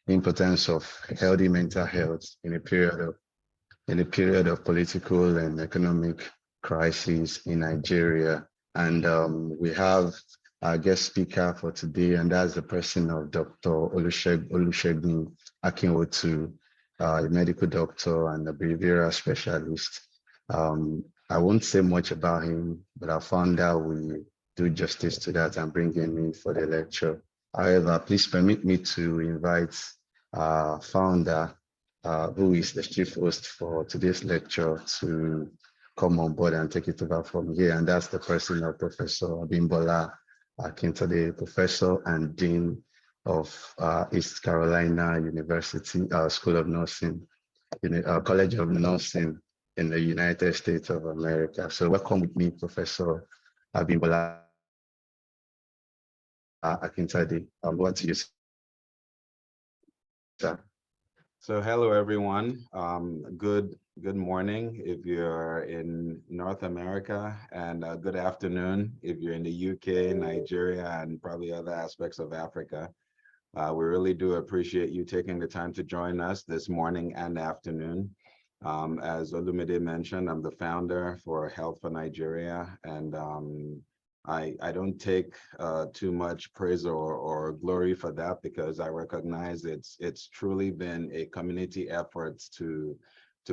importance of healthy mental health in a period of political and economic crisis in Nigeria. And we have our guest speaker for today, and that's the person of Dr. Olusegun Akinwotu, a medical doctor and a behavioral specialist. I won't say much about him, but I found out we do justice to that and bring him in for the lecture. However, please permit me to invite founder who is the chief host for today's lecture, to come on board and take it over from here. And that's the person of Professor Abimbola Akintade, Professor and Dean of East Carolina University School of Nursing, College of Nursing in the United States of America. So welcome with me, Professor Abimbola Akintade. What do you say, sir? So hello everyone. Good morning if you're in North America, and good afternoon if you're in the UK, Nigeria, and probably other aspects of Africa. We really do appreciate you taking the time to join us this morning and afternoon. As Olumide mentioned, I'm the founder for Health for Nigeria, and I don't take too much praise or glory for that, because I recognize it's truly been a community effort to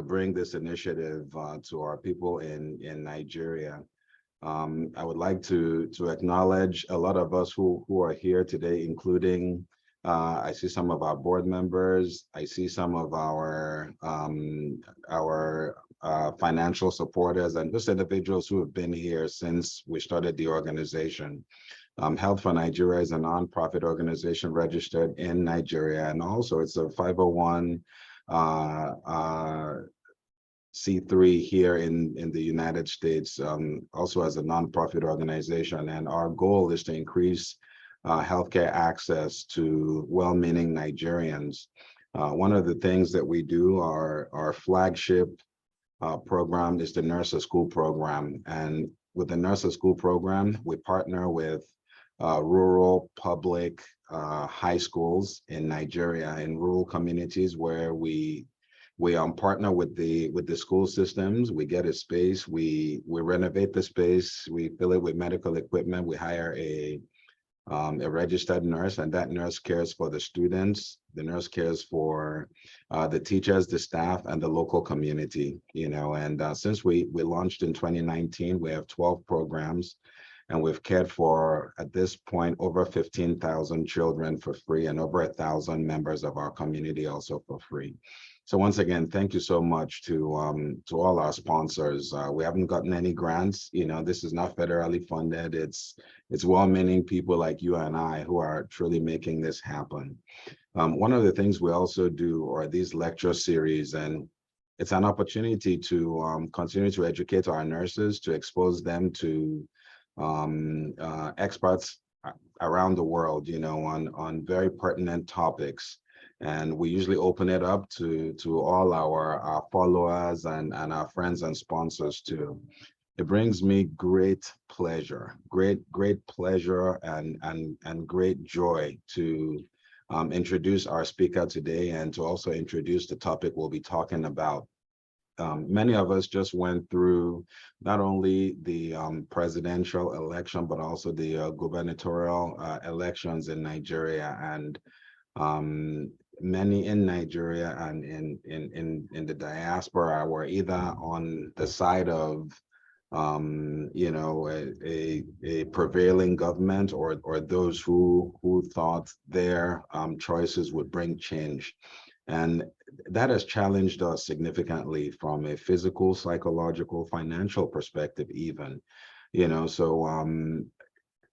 bring this initiative to our people in Nigeria. I would like to acknowledge a lot of us who are here today, including I see some of our board members. I see some of our financial supporters, and just individuals who have been here since we started the organization. Health for Nigeria is a nonprofit organization registered in Nigeria, and also it's a 501 C3 here in the United States, also as a nonprofit organization. And our goal is to increase healthcare access to well-meaning Nigerians. One of the things that we do, our flagship program, is the Nurses School program. And with the Nurses School program, we partner with rural public high schools in Nigeria, in rural communities, where we partner with the school systems. We get a space, we renovate the space, we fill it with medical equipment, we hire a registered nurse, and that nurse cares for the students. The nurse cares for the teachers, the staff, and the local community. And since we launched in 2019, we have 12 programs, and we've cared for, at this point, over 15,000 children for free, and over 1,000 members of our community also for free. So once again, thank you so much to all our sponsors. We haven't gotten any grants. This is not federally funded. It's well-meaning people like you and I who are truly making this happen. One of the things we also do are these lecture series, and it's an opportunity to continue to educate our nurses, to expose them to experts around the world, on very pertinent topics. And we usually open it up to all our followers and our friends and sponsors too. It brings me great pleasure, great pleasure and great joy to introduce our speaker today, and to also introduce the topic we'll be talking about. Many of us just went through not only the presidential election, but also the gubernatorial elections in Nigeria. And many in Nigeria and in the diaspora were either on the side of a prevailing government, or those who thought their choices would bring change. And that has challenged us significantly from a physical, psychological, financial perspective even. So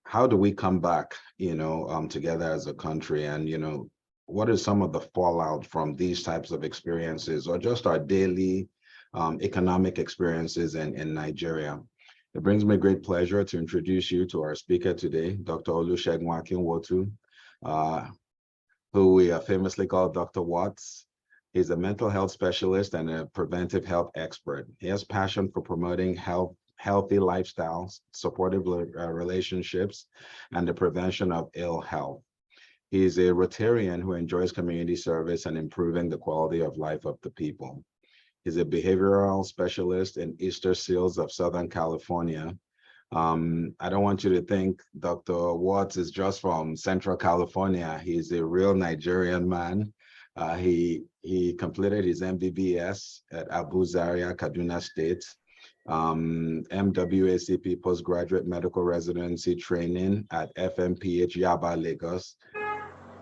how do we come back together as a country? And what is some of the fallout from these types of experiences, or just our daily economic experiences in Nigeria? It brings me great pleasure to introduce you to our speaker today, Dr. Olusegun Akinwotu, who we famously call Dr. Watts. He's a mental health specialist and a preventive health expert. He has passion for promoting healthy lifestyles, supportive relationships, and the prevention of ill health. He's a Rotarian who enjoys community service and improving the quality of life of the people. He's a behavioral specialist in Easter Seals of Southern California. I don't want you to think Dr. Watts is just from Central California. He's a real Nigerian man. He completed his MBBS at Abu Zaria, Kaduna State, MWACP postgraduate medical residency training at FMPH Yaba, Lagos.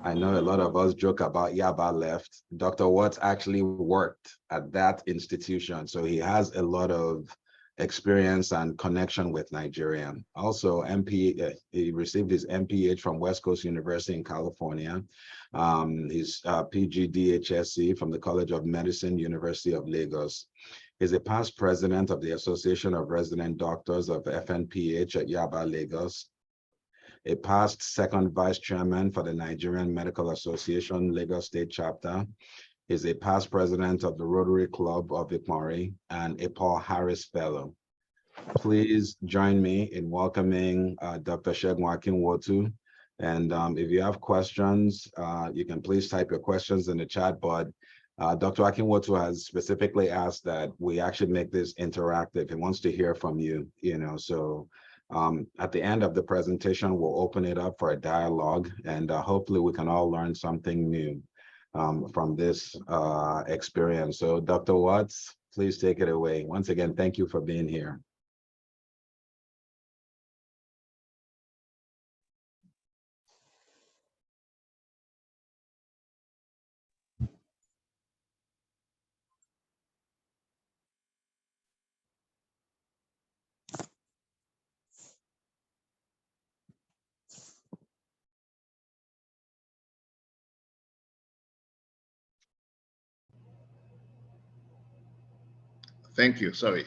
I know a lot of us joke about Yaba left. Dr. Watts actually worked at that institution, so he has a lot of experience and connection with Nigeria. Also, he received his MPH from West Coast University in California. His PGDHSC from the College of Medicine, University of Lagos. He's a past president of the Association of Resident Doctors of FNPH at Yaba, Lagos, a past second vice chairman for the Nigerian Medical Association Lagos State Chapter. He's a past president of the Rotary Club of Ipmari and a Paul Harris Fellow. Please join me in welcoming Dr. Segun Akinwotu. And if you have questions, you can please type your questions in the chat, but Dr. Akinwotu has specifically asked that we actually make this interactive. He wants to hear from you, so at the end of the presentation, we'll open it up for a dialogue, and hopefully we can all learn something new from this experience. So Dr. Watts, please take it away. Once again, thank you for being here. Thank you. Sorry.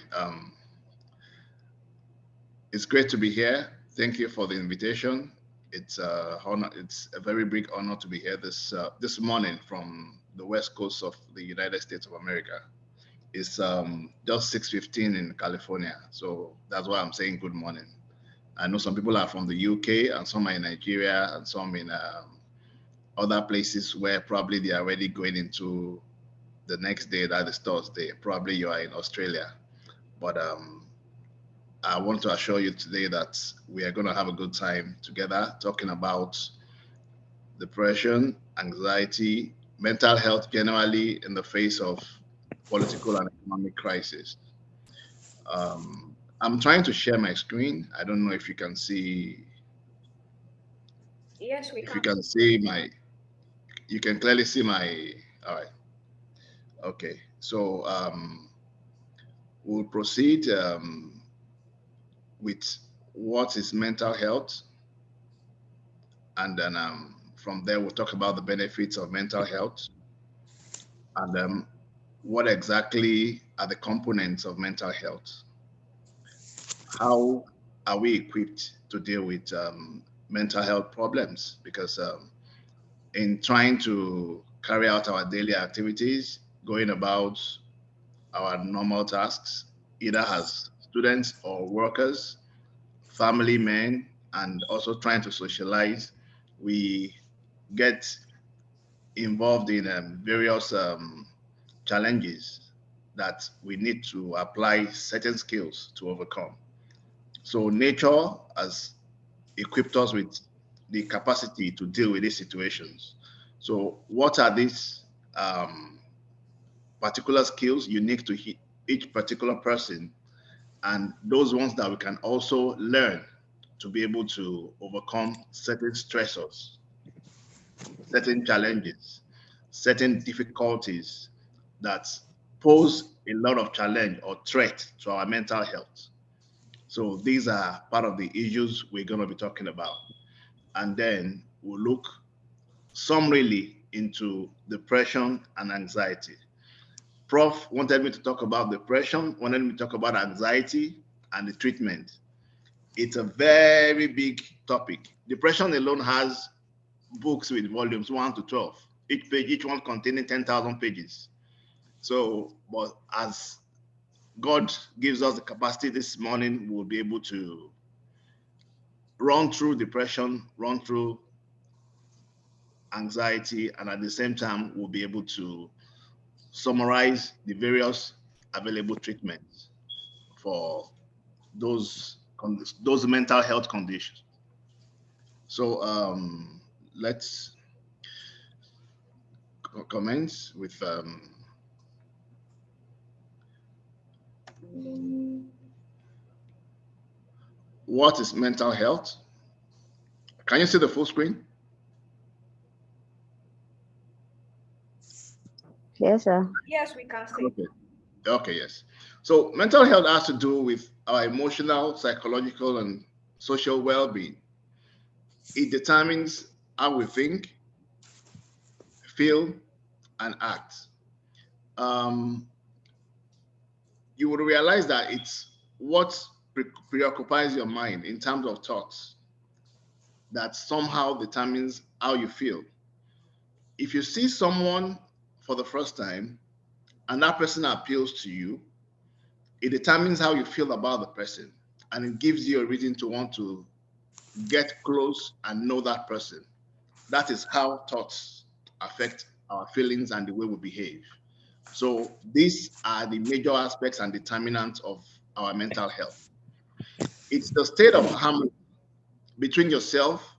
It's great to be here. Thank you for the invitation. It's honor. It's a very big honor to be here this morning from the west coast of the United States of America. It's just 6:15 in California, so that's why I'm saying good morning. I know some people are from the UK and some are in Nigeria and some in other places where probably they are already going into the next day, that is Thursday. Probably you are in Australia, but I want to assure you today that we are going to have a good time together talking about depression, anxiety, mental health generally in the face of political and economic crisis. I'm trying to share my screen. I don't know if you can see. Yes, we If can. you can see you can clearly see my. All right. Okay. So we'll proceed with what is mental health, and then from there we'll talk about the benefits of mental health, and what exactly are the components of mental health. How are we equipped to deal with mental health problems? Because in trying to carry out our daily activities, going about our normal tasks, either as students or workers, family men, and also trying to socialize, we get involved in various challenges that we need to apply certain skills to overcome. So nature has equipped us with the capacity to deal with these situations. So what are these particular skills unique to each particular person, and those ones that we can also learn to be able to overcome certain stressors, certain challenges, certain difficulties that pose a lot of challenge or threat to our mental health. So these are part of the issues we're going to be talking about. And then we'll look summarily into depression and anxiety. Prof wanted me to talk about depression, wanted me to talk about anxiety and the treatment. It's a very big topic. Depression alone has books with volumes 1 to 12, each page, each one containing 10,000 pages. So, but as God gives us the capacity this morning, we'll be able to run through depression, run through anxiety, and at the same time, we'll be able to summarize the various available treatments for those mental health conditions. So let's commence with what is mental health? Can you see the full screen? Yes, sir. Yes, we can see. Okay. Okay, yes. So mental health has to do with our emotional, psychological, and social well-being. It determines how we think, feel, and act. Um, you would realize that it's what preoccupies your mind in terms of thoughts that somehow determines how you feel. If you see someone for the first time and that person appeals to you, it determines how you feel about the person, and it gives you a reason to want to get close and know that person. That is how thoughts affect our feelings and the way we behave. So these are the major aspects and determinants of our mental health. It's the state of harmony between yourself,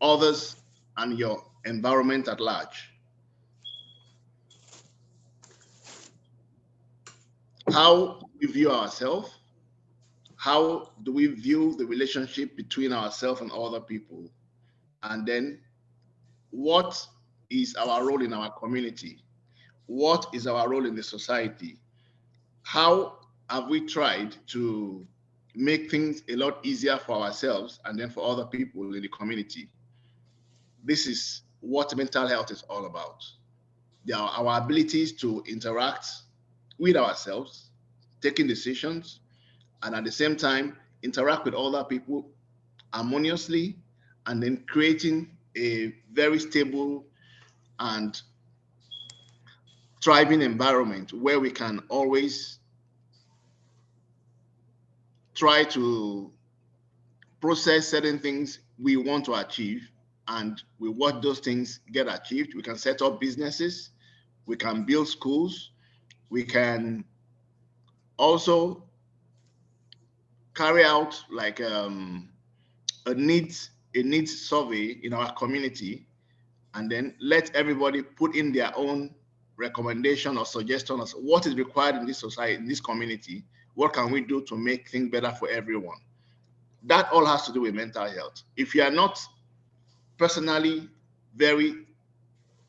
others, and your environment at large. How we view ourselves, how do we view the relationship between ourselves and other people, and then what is our role in our community? What is our role in the society? How have we tried to make things a lot easier for ourselves and then for other people in the community? This is what mental health is all about. Our abilities to interact with ourselves, taking decisions, and at the same time interact with other people harmoniously, and then creating a very stable and thriving environment where we can always try to process certain things we want to achieve, and we watch those things get achieved. We can set up businesses, we can build schools, we can also carry out like a needs survey in our community, and then let everybody put in their own recommendation or suggestion as what is required in this society, in this community. What can we do to make things better for everyone? That all has to do with mental health. If you are not personally very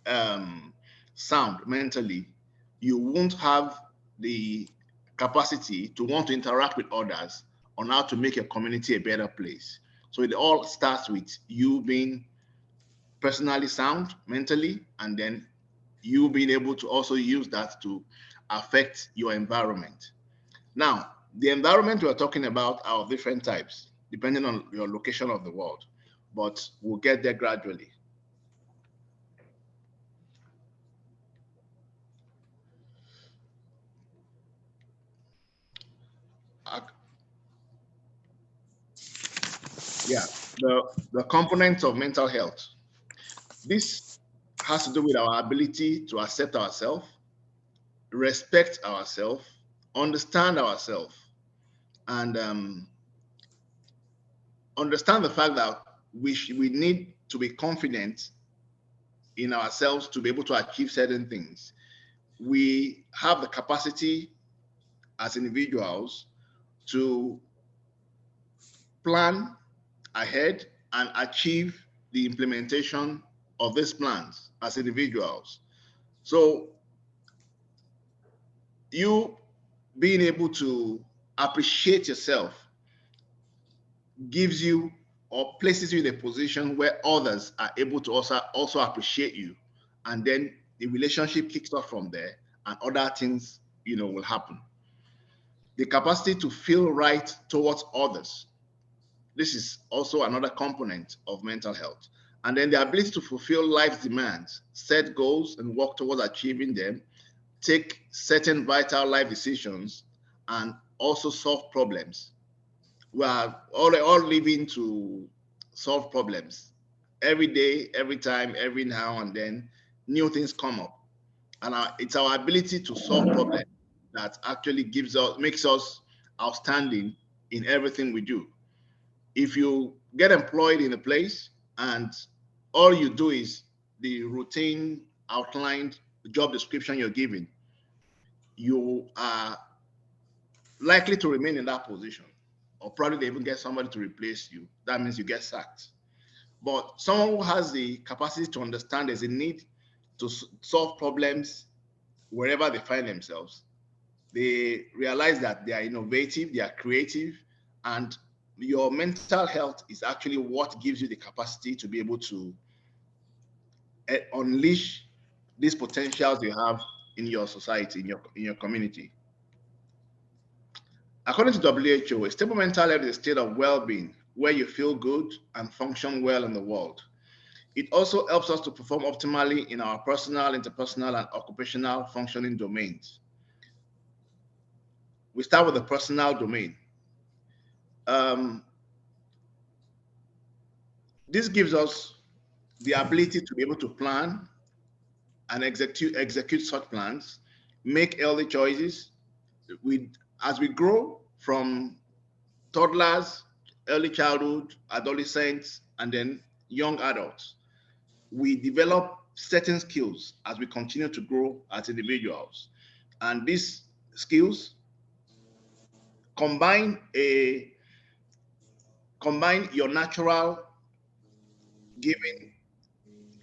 um, sound mentally, you won't have the capacity to want to interact with others on how to make your community a better place. So it all starts with you being personally sound mentally, and then you being able to also use that to affect your environment. Now, the environment we're talking about are of different types, depending on your location of the world, but we'll get there gradually. Uh, yeah, the components of mental health. This has to do with our ability to accept ourselves, respect ourselves, understand ourselves, and understand the fact that we need to be confident in ourselves to be able to achieve certain things. We have the capacity as individuals to plan ahead and achieve the implementation of these plans as individuals. So you being able to appreciate yourself gives you or places you in a position where others are able to also appreciate you, and then the relationship kicks off from there, and other things will happen. The capacity to feel right towards others, this is also another component of mental health. And then the ability to fulfill life's demands, set goals and work towards achieving them, take certain vital life decisions, and also solve problems. We are all living to solve problems every day, every time, every now and then, new things come up. And it's our ability to solve problems that actually makes us outstanding in everything we do. If you get employed in a place and all you do is the routine outlined job description you're given, you are likely to remain in that position, or probably they even get somebody to replace you. That means you get sacked. But someone who has the capacity to understand there's a need to solve problems wherever they find themselves, they realize that they are innovative, they are creative, and your mental health is actually what gives you the capacity to be able to unleash these potentials you have in your society, in your community. According to WHO, a stable mental health is a state of well-being where you feel good and function well in the world. It also helps us to perform optimally in our personal, interpersonal, and occupational functioning domains. We start with the personal domain. Um, this gives us the ability to be able to plan and execute such plans, make early choices. We, as we grow from toddlers, early childhood, adolescents, and then young adults, we develop certain skills as we continue to grow as individuals. And these skills combine a combine your natural given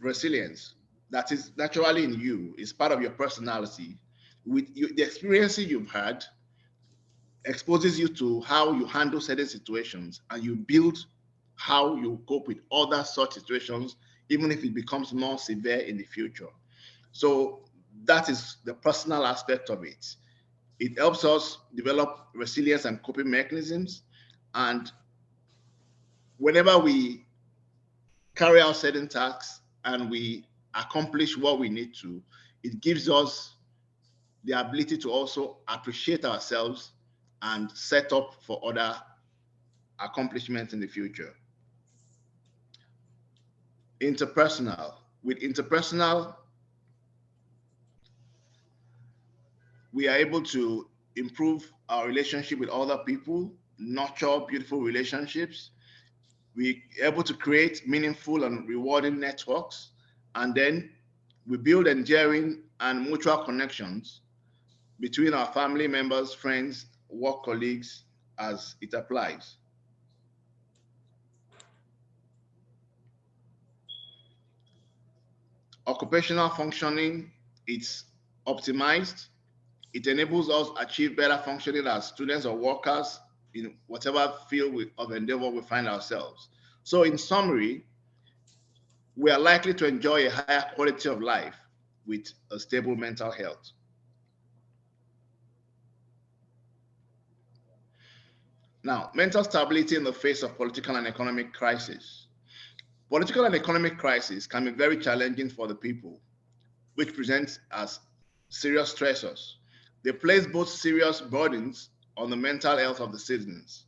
resilience that is naturally in you, is part of your personality, with you, the experiences you've had exposes you to how you handle certain situations, and you build how you cope with other such situations, even if it becomes more severe in the future. So that is the personal aspect of it. It helps us develop resilience and coping mechanisms. And whenever we carry out certain tasks and we accomplish what we need to, it gives us the ability to also appreciate ourselves and set up for other accomplishments in the future. Interpersonal. With interpersonal, we are able to improve our relationship with other people, nurture beautiful relationships. We are able to create meaningful and rewarding networks, and then we build enduring and mutual connections between our family members, friends, work colleagues, as it applies. Occupational functioning, it's optimized. It enables us achieve better functioning as students or workers in whatever field of endeavor we find ourselves. So in summary, we are likely to enjoy a higher quality of life with a stable mental health. Now, mental stability in the face of political and economic crisis. Political and economic crisis can be very challenging for the people, which presents as serious stressors. They place both serious burdens on the mental health of the citizens.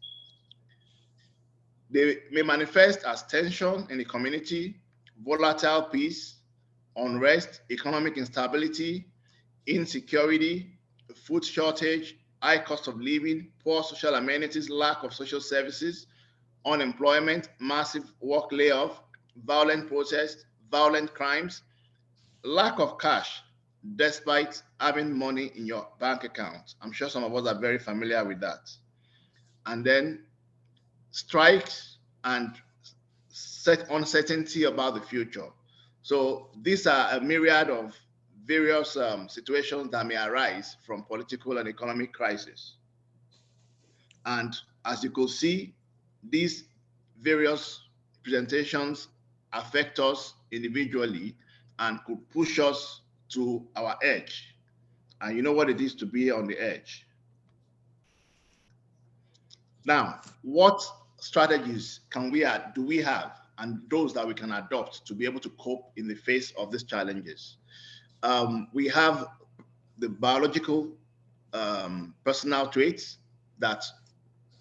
They may manifest as tension in the community, volatile peace, unrest, economic instability, insecurity, food shortage, high cost of living, poor social amenities, lack of social services, unemployment, massive work layoff, violent protests, violent crimes, lack of cash despite having money in your bank account. I'm sure some of us are very familiar with that. And then strikes and set uncertainty about the future. So these are a myriad of various situations that may arise from political and economic crisis. And as you could see, these various presentations affect us individually and could push us to our edge. And you know what it is to be on the edge. Now, what strategies do we have, and those that we can adopt to be able to cope in the face of these challenges? We have the biological personal traits that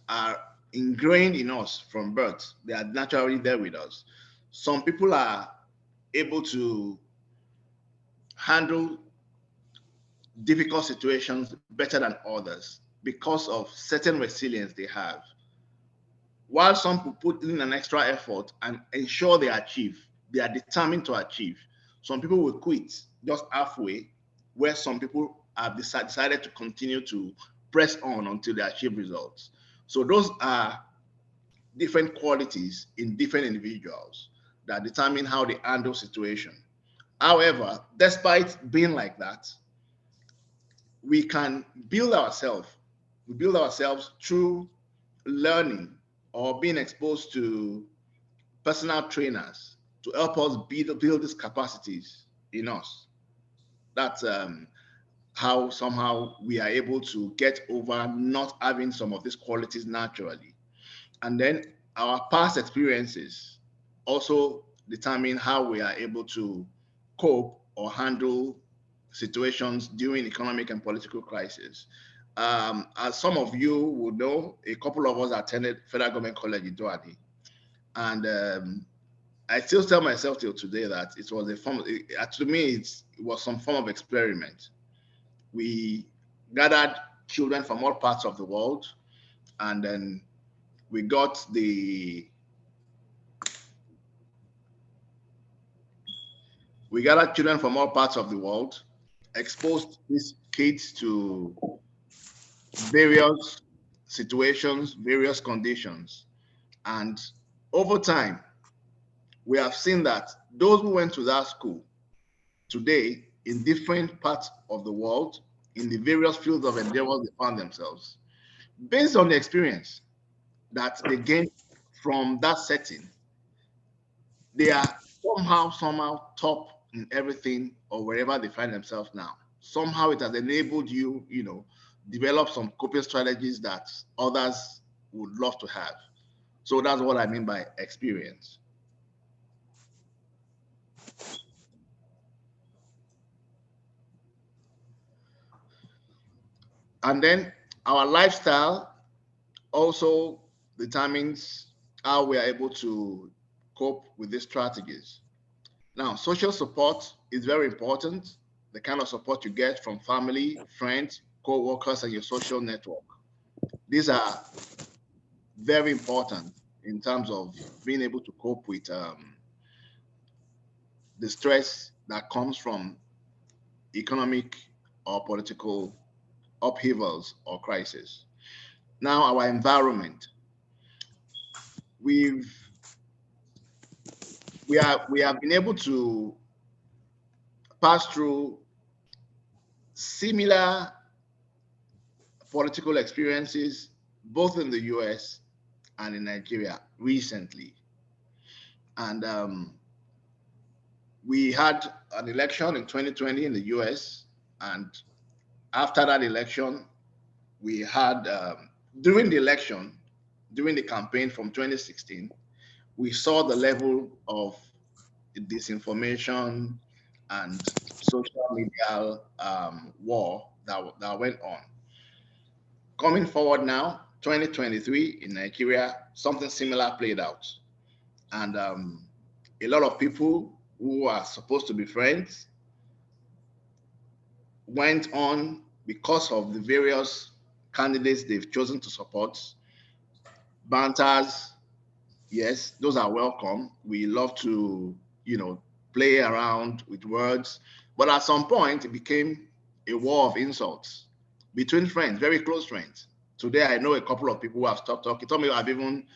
are ingrained in us from birth. They are naturally there with us. Some people are able to handle difficult situations better than others because of certain resilience they have. While some people put in an extra effort and ensure they achieve, they are determined to achieve. Some people will quit just halfway, where some people have decided to continue to press on until they achieve results. So those are different qualities in different individuals that determine how they handle situation. However, despite being like that, we can build ourselves. We build ourselves through learning or being exposed to personal trainers to help us build these capacities in us. That's how somehow we are able to get over not having some of these qualities naturally. And then our past experiences also determine how we are able to cope or handle situations during economic and political crisis. As some of you would know, a couple of us attended Federal Government College in Doadi, and I still tell myself till today that it was a form. To me, it was some form of experiment. We gathered children from all parts of the world, and then we got the we gathered children from all parts of the world, exposed these kids to various situations, various conditions, and over time, we have seen that those who went to that school today in different parts of the world, in the various fields of endeavors they found themselves, based on the experience that they gained from that setting, they are somehow top in everything or wherever they find themselves now. Somehow it has enabled you, develop some coping strategies that others would love to have. So that's what I mean by experience. And then our lifestyle also determines how we are able to cope with these strategies. Now, social support is very important. The kind of support you get from family, friends, co-workers, and your social network. These are very important in terms of being able to cope with the stress that comes from economic or political upheavals or crisis. Now, our environment. We've we have been able to pass through similar political experiences both in the US and in Nigeria recently. And we had an election in 2020 in the US. And after that election, we had, during the election, during the campaign from 2016, we saw the level of disinformation and social media war that went on. Coming forward now, 2023 in Nigeria, something similar played out. And a lot of people who are supposed to be friends went on because of the various candidates they've chosen to support. Banters, yes, those are welcome. We love to, play around with words. But at some point, it became a war of insults between friends, very close friends. Today, I know a couple of people who have stopped talking. Some people have even,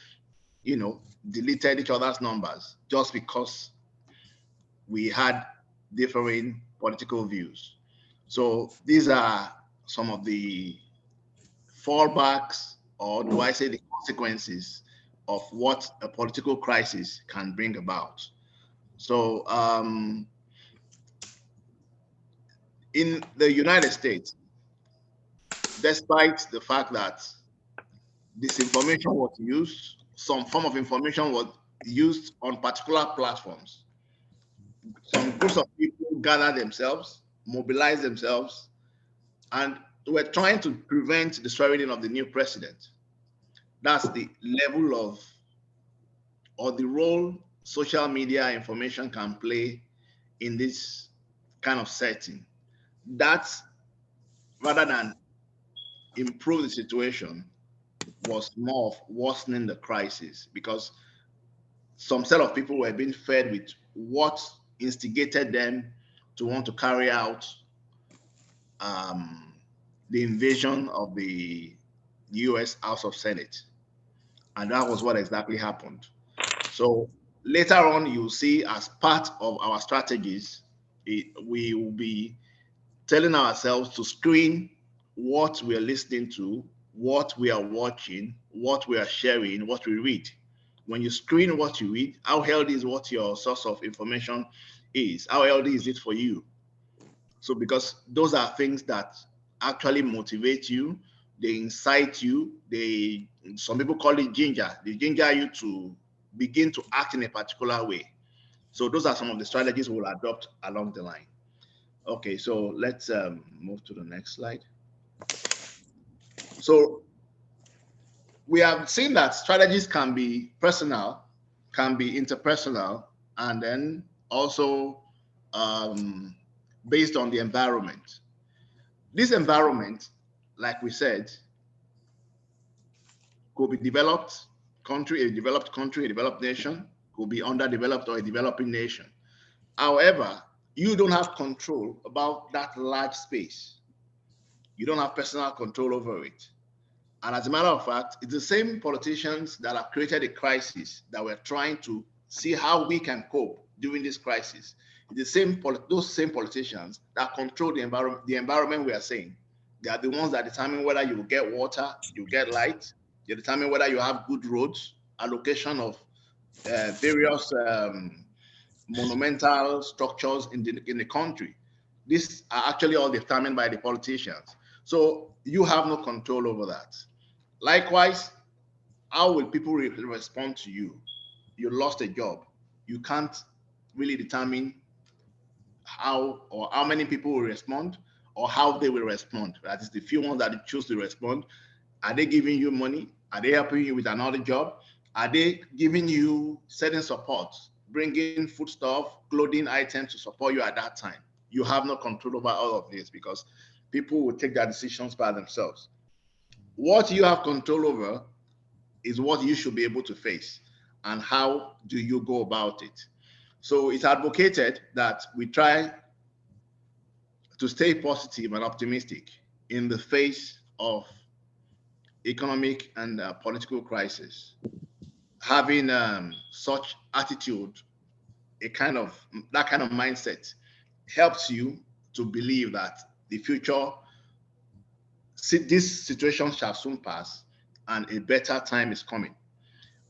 deleted each other's numbers just because we had differing political views. So these are some of the fallbacks, or do I say the consequences of what a political crisis can bring about. So in the United States, despite the fact that disinformation was used, some form of information was used on particular platforms, some groups of people gathered themselves, mobilized themselves, and were trying to prevent the swearing in of the new president. That's the level of, or the role social media information can play in this kind of setting. That, rather than improve the situation, was more of worsening the crisis, because some set of people were being fed with what instigated them to want to carry out um, the invasion of the US House of Senate. And that was what exactly happened. So later on, you'll see, as part of our strategies, we will be telling ourselves to screen what we are listening to, what we are watching, what we are sharing, what we read. When you screen what you read, how healthy is what your source of information is? How healthy is it for you? So, because those are things that actually motivate you, they incite you, some people call it ginger, they ginger you to begin to act in a particular way. So, those are some of the strategies we'll adopt along the line. Okay, so let's move to the next slide. So we have seen that strategies can be personal, can be interpersonal, and then also um, based on the environment. This environment, like we said, could be a developed country, a developed nation, could be underdeveloped or a developing nation. However, you don't have control about that large space. You don't have personal control over it. And as a matter of fact, it's the same politicians that have created a crisis that we're trying to see how we can cope during this crisis. It's the same those same politicians that control the environment we are saying. They are the ones that determine whether you will get water, you get light. They determine whether you have good roads, allocation of various monumental structures in the country. These are actually all determined by the politicians. So you have no control over that. Likewise, how will people respond to you? You lost a job. You can't really determine how or how many people will respond or how they will respond. That is the few ones that choose to respond. Are they giving you money? Are they helping you with another job? Are they giving you certain support, bringing foodstuff, clothing items to support you at that time? You have no control over all of this because people will take their decisions by themselves. What you have control over is what you should be able to face and how do you go about it. So it's advocated that we try to stay positive and optimistic in the face of economic and political crisis. Having such attitude, a kind of that kind of mindset helps you to believe that the future, this situation shall soon pass and a better time is coming.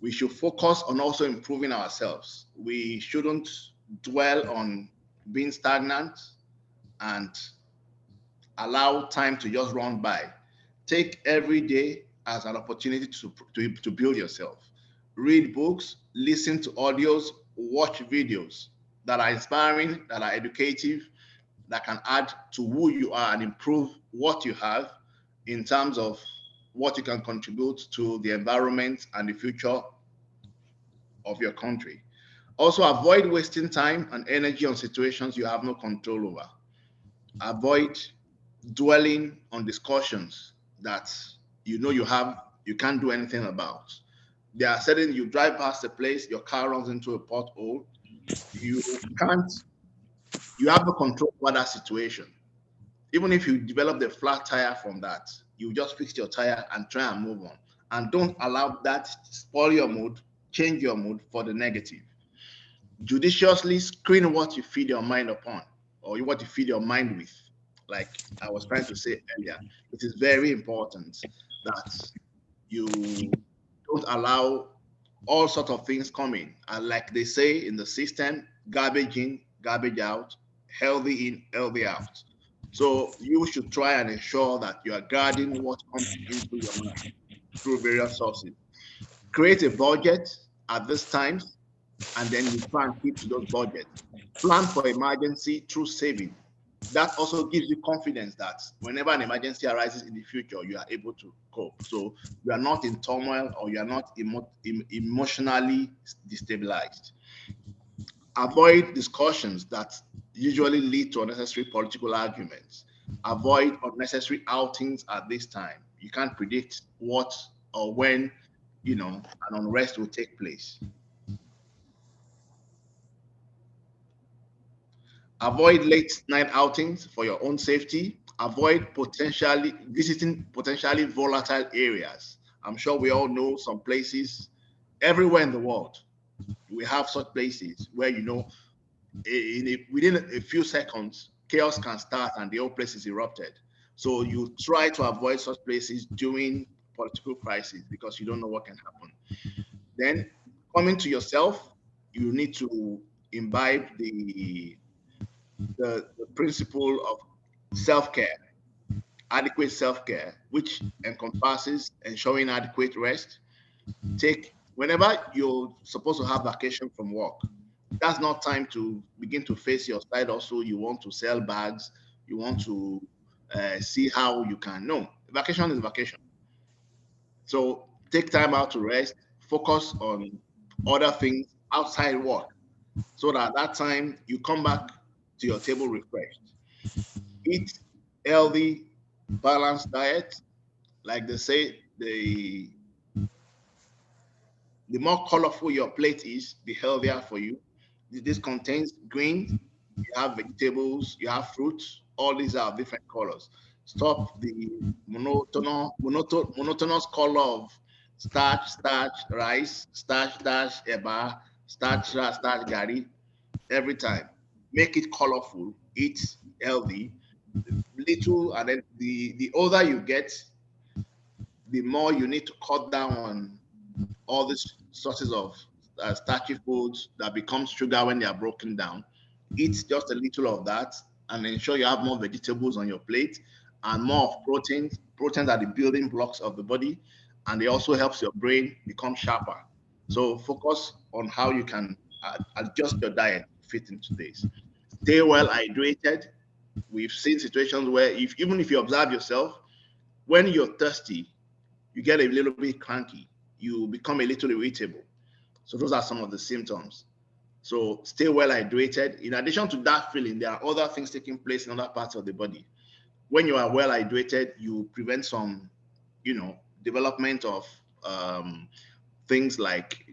We should focus on also improving ourselves. We shouldn't dwell on being stagnant and allow time to just run by. Take every day as an opportunity to build yourself. Read books, listen to audios, watch videos that are inspiring, that are educative, that can add to who you are and improve what you have in terms of what you can contribute to the environment and the future of your country. Also, avoid wasting time and energy on situations you have no control over. Avoid dwelling on discussions that you can't do anything about. There are certain you drive past a place, your car runs into a pothole, you can't you have no control over that situation. Even if you develop the flat tire from that, you just fix your tire and try and move on. And don't allow that spoil your mood, change your mood for the negative. Judiciously screen what you feed your mind upon or what you feed your mind with. Like I was trying to say earlier, it is very important that you don't allow all sorts of things coming. And like they say in the system, garbage in, garbage out, healthy in, healthy out. So you should try and ensure that you are guarding what comes into your mind through various sources. Create a budget at this time and then you try and keep to those budgets. Plan for emergency through saving. that also gives you confidence that whenever an emergency arises in the future, you are able to cope. So you are not in turmoil, or you are not emotionally destabilized. Avoid discussions that usually lead to unnecessary political arguments. Avoid unnecessary outings at this time. You can't predict what or when, an unrest will take place. Avoid late night outings for your own safety. Avoid potentially visiting potentially volatile areas. I'm sure we all know some places everywhere in the world. We have such places where, within a few seconds, chaos can start and the whole place is erupted. So you try to avoid such places during political crisis because you don't know what can happen. Then, coming to yourself, you need to imbibe the principle of self-care, adequate self-care, which encompasses ensuring adequate rest. Take whenever you're supposed to have vacation from work, that's not time to begin to face your side also. You want to sell bags, you want to see how you can. No, vacation is vacation. So take time out to rest, focus on other things outside work, so that at that time you come back to your table refreshed. Eat healthy, balanced diet. Like they say, the more colorful your plate is, the healthier for you. This contains greens, you have vegetables, you have fruits. All these are different colors. Stop the monotonous color of starch, starch, rice, starch, starch, eba, starch, starch, gari every time. Make it colorful. Eat healthy. Little, and then the older you get, the more you need to cut down on all these sources of starchy foods that become sugar when they are broken down. Eat just a little of that and ensure you have more vegetables on your plate and more of proteins. Proteins are the building blocks of the body, and it also helps your brain become sharper. So focus on how you can adjust your diet to fit into this. Stay well hydrated. We've seen situations where if even if you observe yourself, when you're thirsty, you get a little bit cranky, you become a little irritable. So those are some of the symptoms. So stay well hydrated. In addition to that feeling, there are other things taking place in other parts of the body. When you are well hydrated, you prevent some, development of things like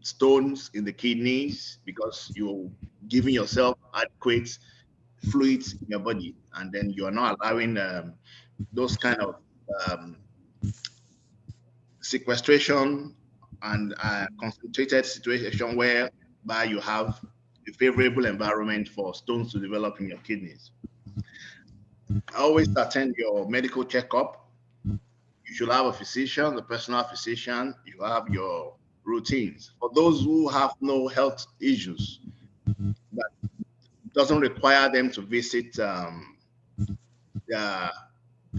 stones in the kidneys because you're giving yourself adequate fluids in your body, and then you are not allowing those kind of um, sequestration and concentrated situation whereby you have a favorable environment for stones to develop in your kidneys. Always attend your medical checkup. You should have a physician, a personal physician. You have your routines. For those who have no health issues, that doesn't require them to visit their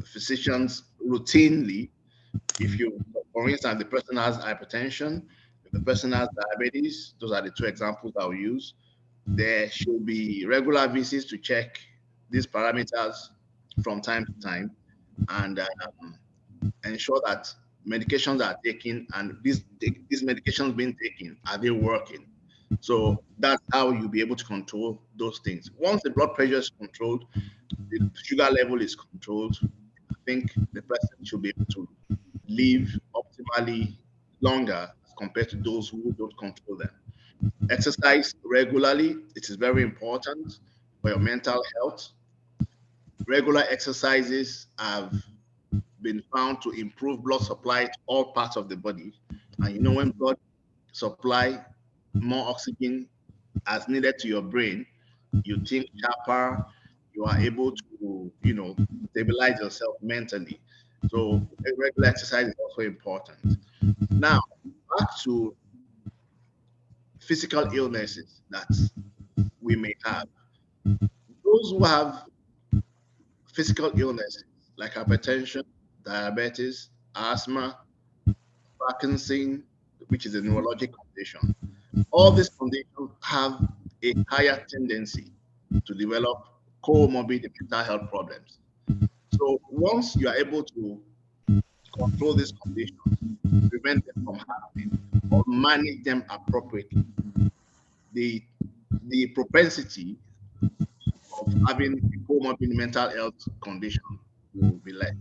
physicians routinely. If you, for instance, the person has hypertension, if the person has diabetes, those are the two examples I'll use. There should be regular visits to check these parameters from time to time and ensure that medications are taken and these medications being taken, are they working? So that's how you'll be able to control those things. Once the blood pressure is controlled, the sugar level is controlled, I think the person should be able to live optimally longer as compared to those who don't control them. Exercise regularly, it is very important for your mental health. Regular exercises have been found to improve blood supply to all parts of the body. And when blood supply more oxygen as needed to your brain, you think sharper, you are able to, stabilize yourself mentally. So regular exercise is also important. Now, back to physical illnesses that we may have. Those who have physical illnesses like hypertension, diabetes, asthma, Parkinson, which is a neurologic condition, all these conditions have a higher tendency to develop comorbid mental health problems. So once you are able to control these conditions, prevent them from happening, or manage them appropriately, the the propensity of having a comorbid mental health condition will be less.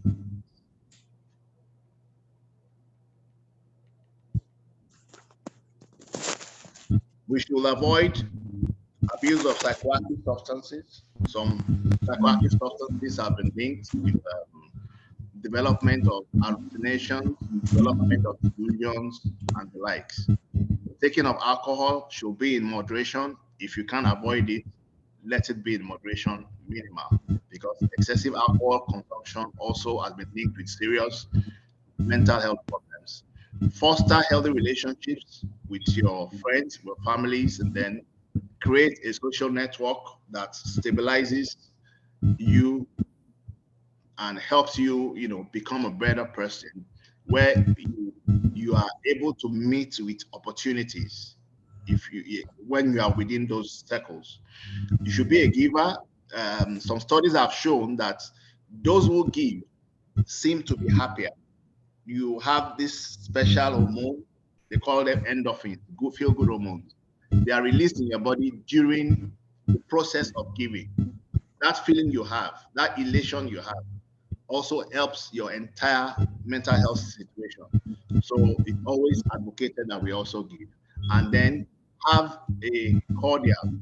We should avoid abuse of psychoactive substances. Some psychoactive substances have been linked with development of hallucinations, development of delusions, and the likes. Taking of alcohol should be in moderation. If you can't avoid it, let it be in moderation, minimal, because excessive alcohol consumption also has been linked with serious mental health problems. Foster healthy relationships with your friends, your families, and then create a social network that stabilizes you and helps you, become a better person, where you are able to meet with opportunities. If you when you are within those circles, you should be a giver. Some studies have shown that those who give seem to be happier. You have this special hormone, they call them endorphins, good feel good hormones. They are released in your body during the process of giving. That feeling you have, that elation you have, also helps your entire mental health situation. So it's always advocated that we also give. And then have a cordial,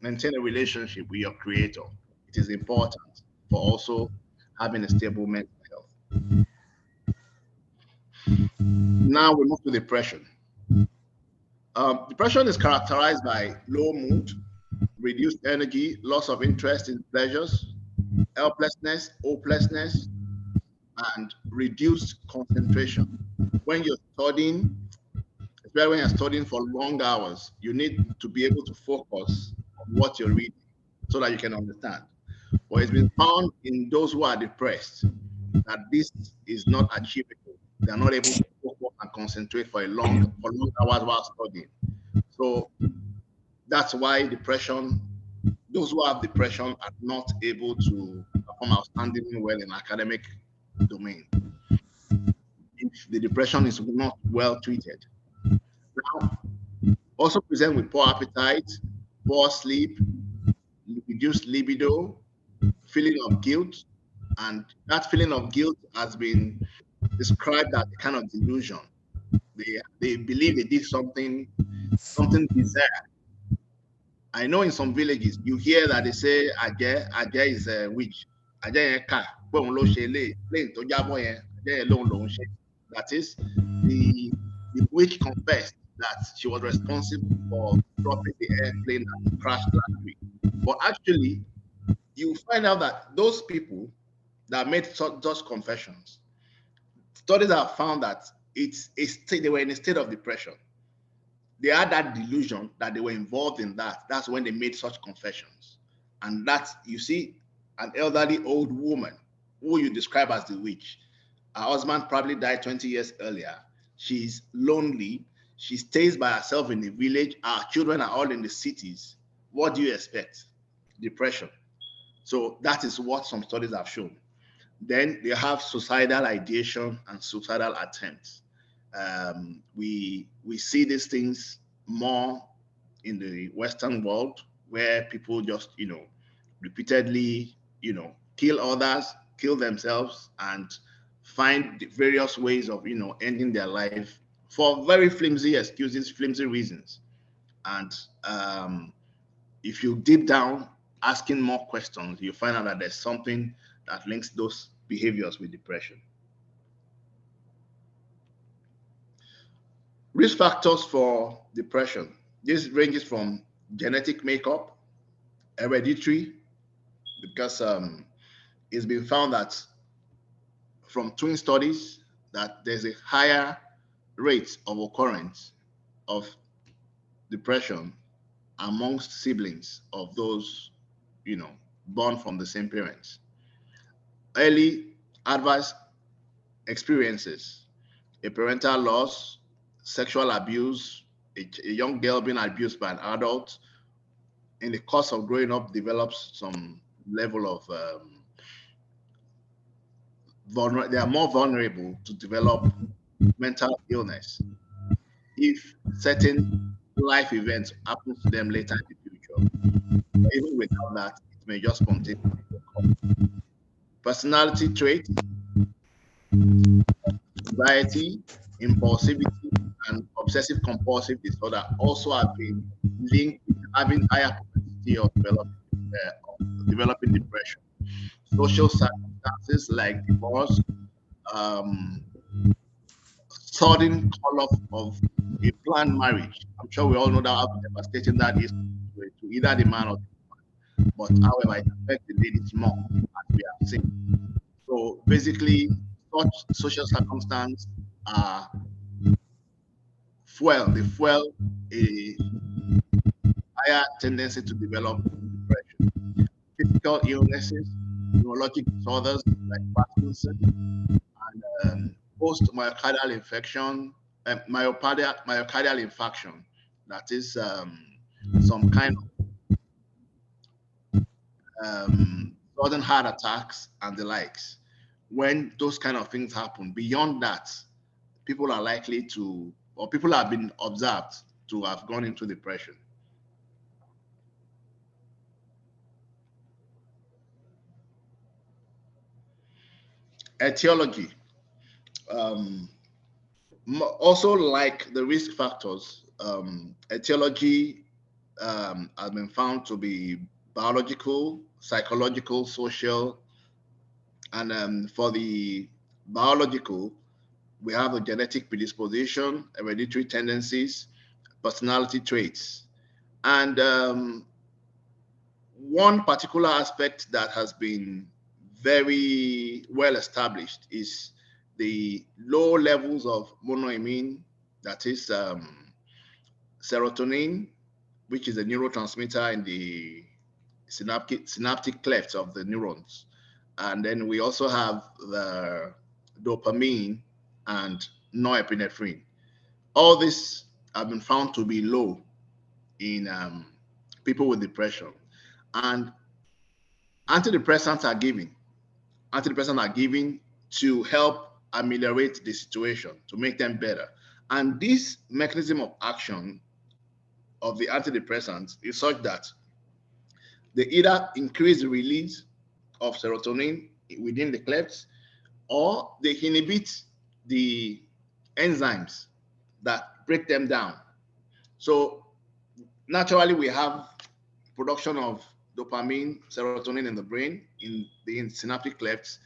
maintain a relationship with your creator. It is important for also having a stable mental health. Now we move to depression. Depression is characterized by low mood, reduced energy, loss of interest in pleasures, helplessness, hopelessness, and reduced concentration. When you're studying, especially when you're studying for long hours, you need to be able to focus on what you're reading so that you can understand. But it's been found in those who are depressed that this is not achievable. They are not able to focus and concentrate for long hours while studying. So that's why those who have depression are not able to perform outstandingly well in academic domain if the depression is not well treated. Now, also present with poor appetite, poor sleep, reduced libido, feeling of guilt, and that feeling of guilt has been described as a kind of delusion. They believe they did something bizarre. I know in some villages you hear that they say Aje is a witch. Aje yẹn kà pé òun ló ṣe léyìn tó jábọ́ yẹn Aje yẹn lòun ṣe. That is, the witch confessed that she was responsible for dropping the airplane that crashed last week. But actually, you find out that those people that made such confessions, studies have found that they were in a state of depression. They had that delusion that they were involved in that. That's when they made such confessions. And that's, you see, an elderly old woman who you describe as the witch. Her husband probably died 20 years earlier. She's lonely. She stays by herself in the village. Our children are all in the cities. What do you expect? Depression. So that is what some studies have shown. Then they have suicidal ideation and suicidal attempts. We see these things more in the Western world, where people just repeatedly kill others, kill themselves, and find the various ways of ending their life for very flimsy excuses, flimsy reasons. And if you deep down asking more questions, you find out that there's something that links those behaviors with depression. Risk factors for depression. This ranges from genetic makeup, hereditary, because it's been found that from twin studies that there's a higher rate of occurrence of depression amongst siblings of those, born from the same parents. Early adverse experiences, a parental loss, sexual abuse, a young girl being abused by an adult, in the course of growing up, develops some level of they are more vulnerable to develop mental illness if certain life events happen to them later in the future. Even without that, it may just spontaneously occur. Personality traits, anxiety, impulsivity, and obsessive compulsive disorder also have been linked with having higher propensity of developing depression. Social circumstances like divorce, um, sudden call off of a planned marriage. I'm sure we all know that how devastating that is to either the man or the woman. But however, it affects the ladies more, as we have seen. So basically, such social circumstances are they fuel a higher tendency to develop depression. Physical illnesses, neurologic disorders like Parkinson, and post myocardial infection, myocardial infarction, that is some kind of sudden heart attacks and the likes. When those kind of things happen, beyond that, people are likely to, or people have been observed to have gone into depression. Etiology. Um, Also, like the risk factors, etiology has been found to be biological, psychological, social, and for the biological, we have a genetic predisposition, hereditary tendencies, personality traits, and one particular aspect that has been very well established is the low levels of monoamine, that is serotonin, which is a neurotransmitter in the synaptic clefts of the neurons. And then we also have the dopamine and norepinephrine. All this have been found to be low in people with depression. And antidepressants are given. Antidepressants are given to help ameliorate the situation, to make them better. And this mechanism of action of the antidepressants is such that they either increase the release of serotonin within the clefts, or they inhibit the enzymes that break them down. So naturally, we have production of dopamine, serotonin in the brain, in the synaptic clefts,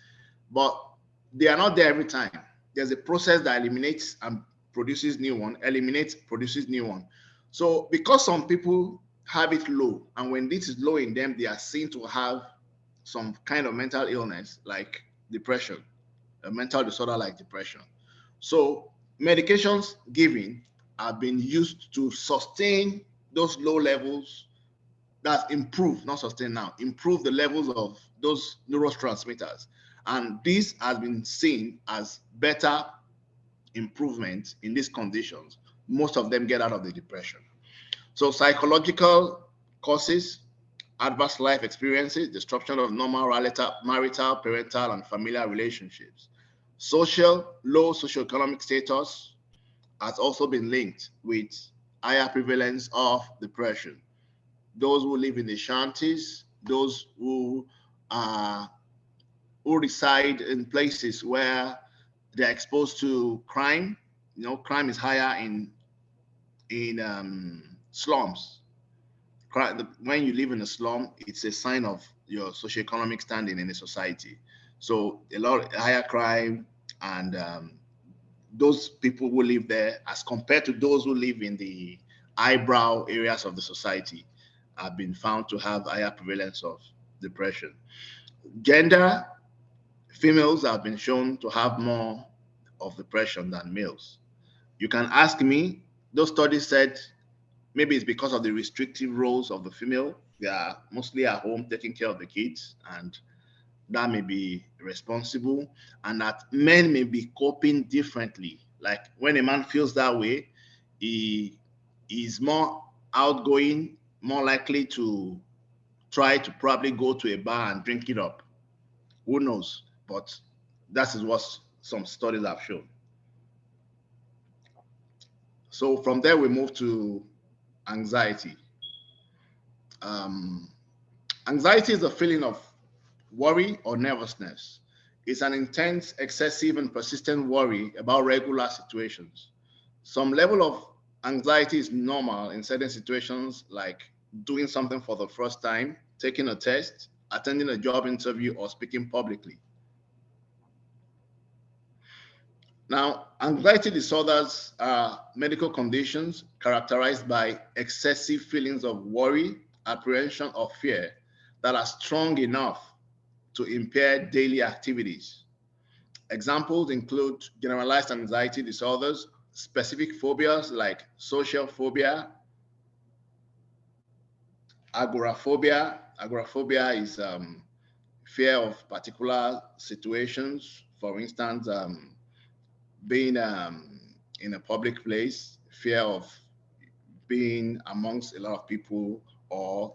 but they are not there every time. There's a process that eliminates and produces new one, eliminates, produces new one. So because some people have it low, and when this is low in them, they are seen to have some kind of mental illness like depression, a mental disorder like depression. So medications given have been used to sustain those low levels, that's improve, not sustain now, improve the levels of those neurotransmitters. And this has been seen as better improvement in these conditions. Most of them get out of the depression. So psychological causes, adverse life experiences, disruption of normal marital, parental, and familiar relationships. Social, low socioeconomic status has also been linked with higher prevalence of depression. Those who live in the shanties, those who reside in places where they're exposed to crime. You know, crime is higher in slums. When you live in a slum, it's a sign of your socioeconomic standing in a society. So a lot higher crime, and those people who live there, as compared to those who live in the eyebrow areas of the society, have been found to have higher prevalence of depression. Gender, females have been shown to have more of depression than males. You can ask me, those studies said maybe it's because of the restrictive roles of the female. They are mostly at home taking care of the kids, and that may be responsible, and that men may be coping differently. Like when a man feels that way, he is more outgoing, more likely to try to probably go to a bar and drink it up. Who knows? But that is what some studies have shown. So from there, we move to anxiety. Um, Anxiety is a feeling of worry or nervousness. It's an intense, excessive, and persistent worry about regular situations. Some level of anxiety is normal in certain situations, like doing something for the first time, taking a test, attending a job interview, or speaking publicly. Now, anxiety disorders are medical conditions characterized by excessive feelings of worry, apprehension, or fear that are strong enough to impair daily activities. Examples include generalized anxiety disorders, specific phobias like social phobia, agoraphobia. Agoraphobia is fear of particular situations. For instance, being in a public place, fear of being amongst a lot of people, or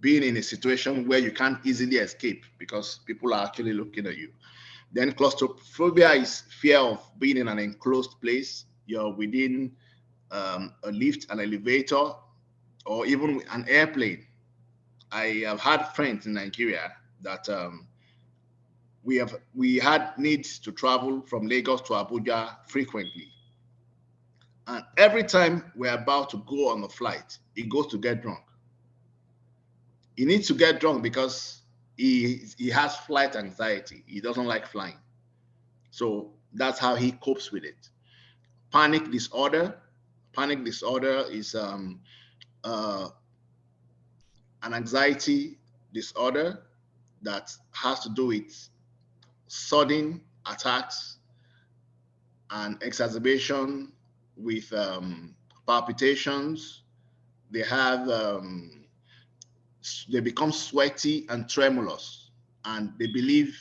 being in a situation where you can't easily escape because people are actually looking at you. Then claustrophobia is fear of being in an enclosed place. You're within a lift, an elevator, or even an airplane. I have had friends in Nigeria that we had needs to travel from Lagos to Abuja frequently, and every time we're about to go on the flight, he goes to get drunk. He needs to get drunk because he has flight anxiety. He doesn't like flying, so that's how he copes with it. Panic disorder. Panic disorder is uh, an anxiety disorder that has to do with sudden attacks and exacerbation with palpitations. They have they become sweaty and tremulous, and they believe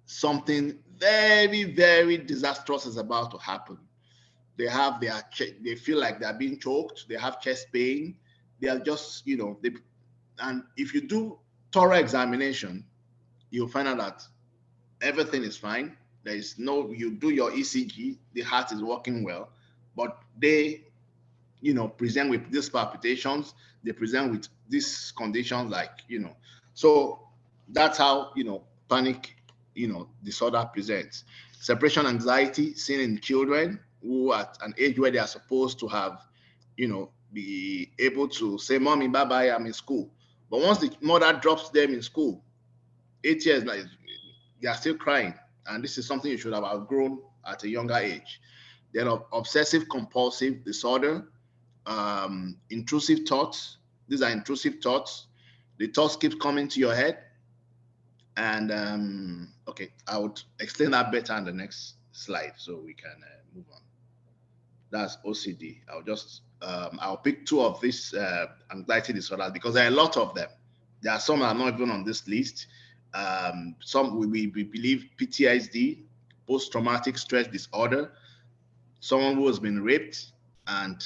something very, very disastrous is about to happen. They feel like they're being choked. They have chest pain. They are just and if you do thorough examination, you'll find out that everything is fine. There is no, you do your ECG, the heart is working well, but they, present with these palpitations, they present with these conditions, so that's how, panic, disorder presents. Separation anxiety seen in children who at an age where they are supposed to have, be able to say, Mommy, bye bye, I'm in school. But once the mother drops them in school, 8 years, like, they are still crying. And this is something you should have outgrown at a younger age. Then obsessive compulsive disorder, intrusive thoughts. These are intrusive thoughts. The thoughts keep coming to your head. And okay, I would explain that better on the next slide so we can move on. That's OCD. I'll pick two of these anxiety disorders because there are a lot of them. There are some that are not even on this list. Some we believe PTSD, post-traumatic stress disorder, someone who has been raped, and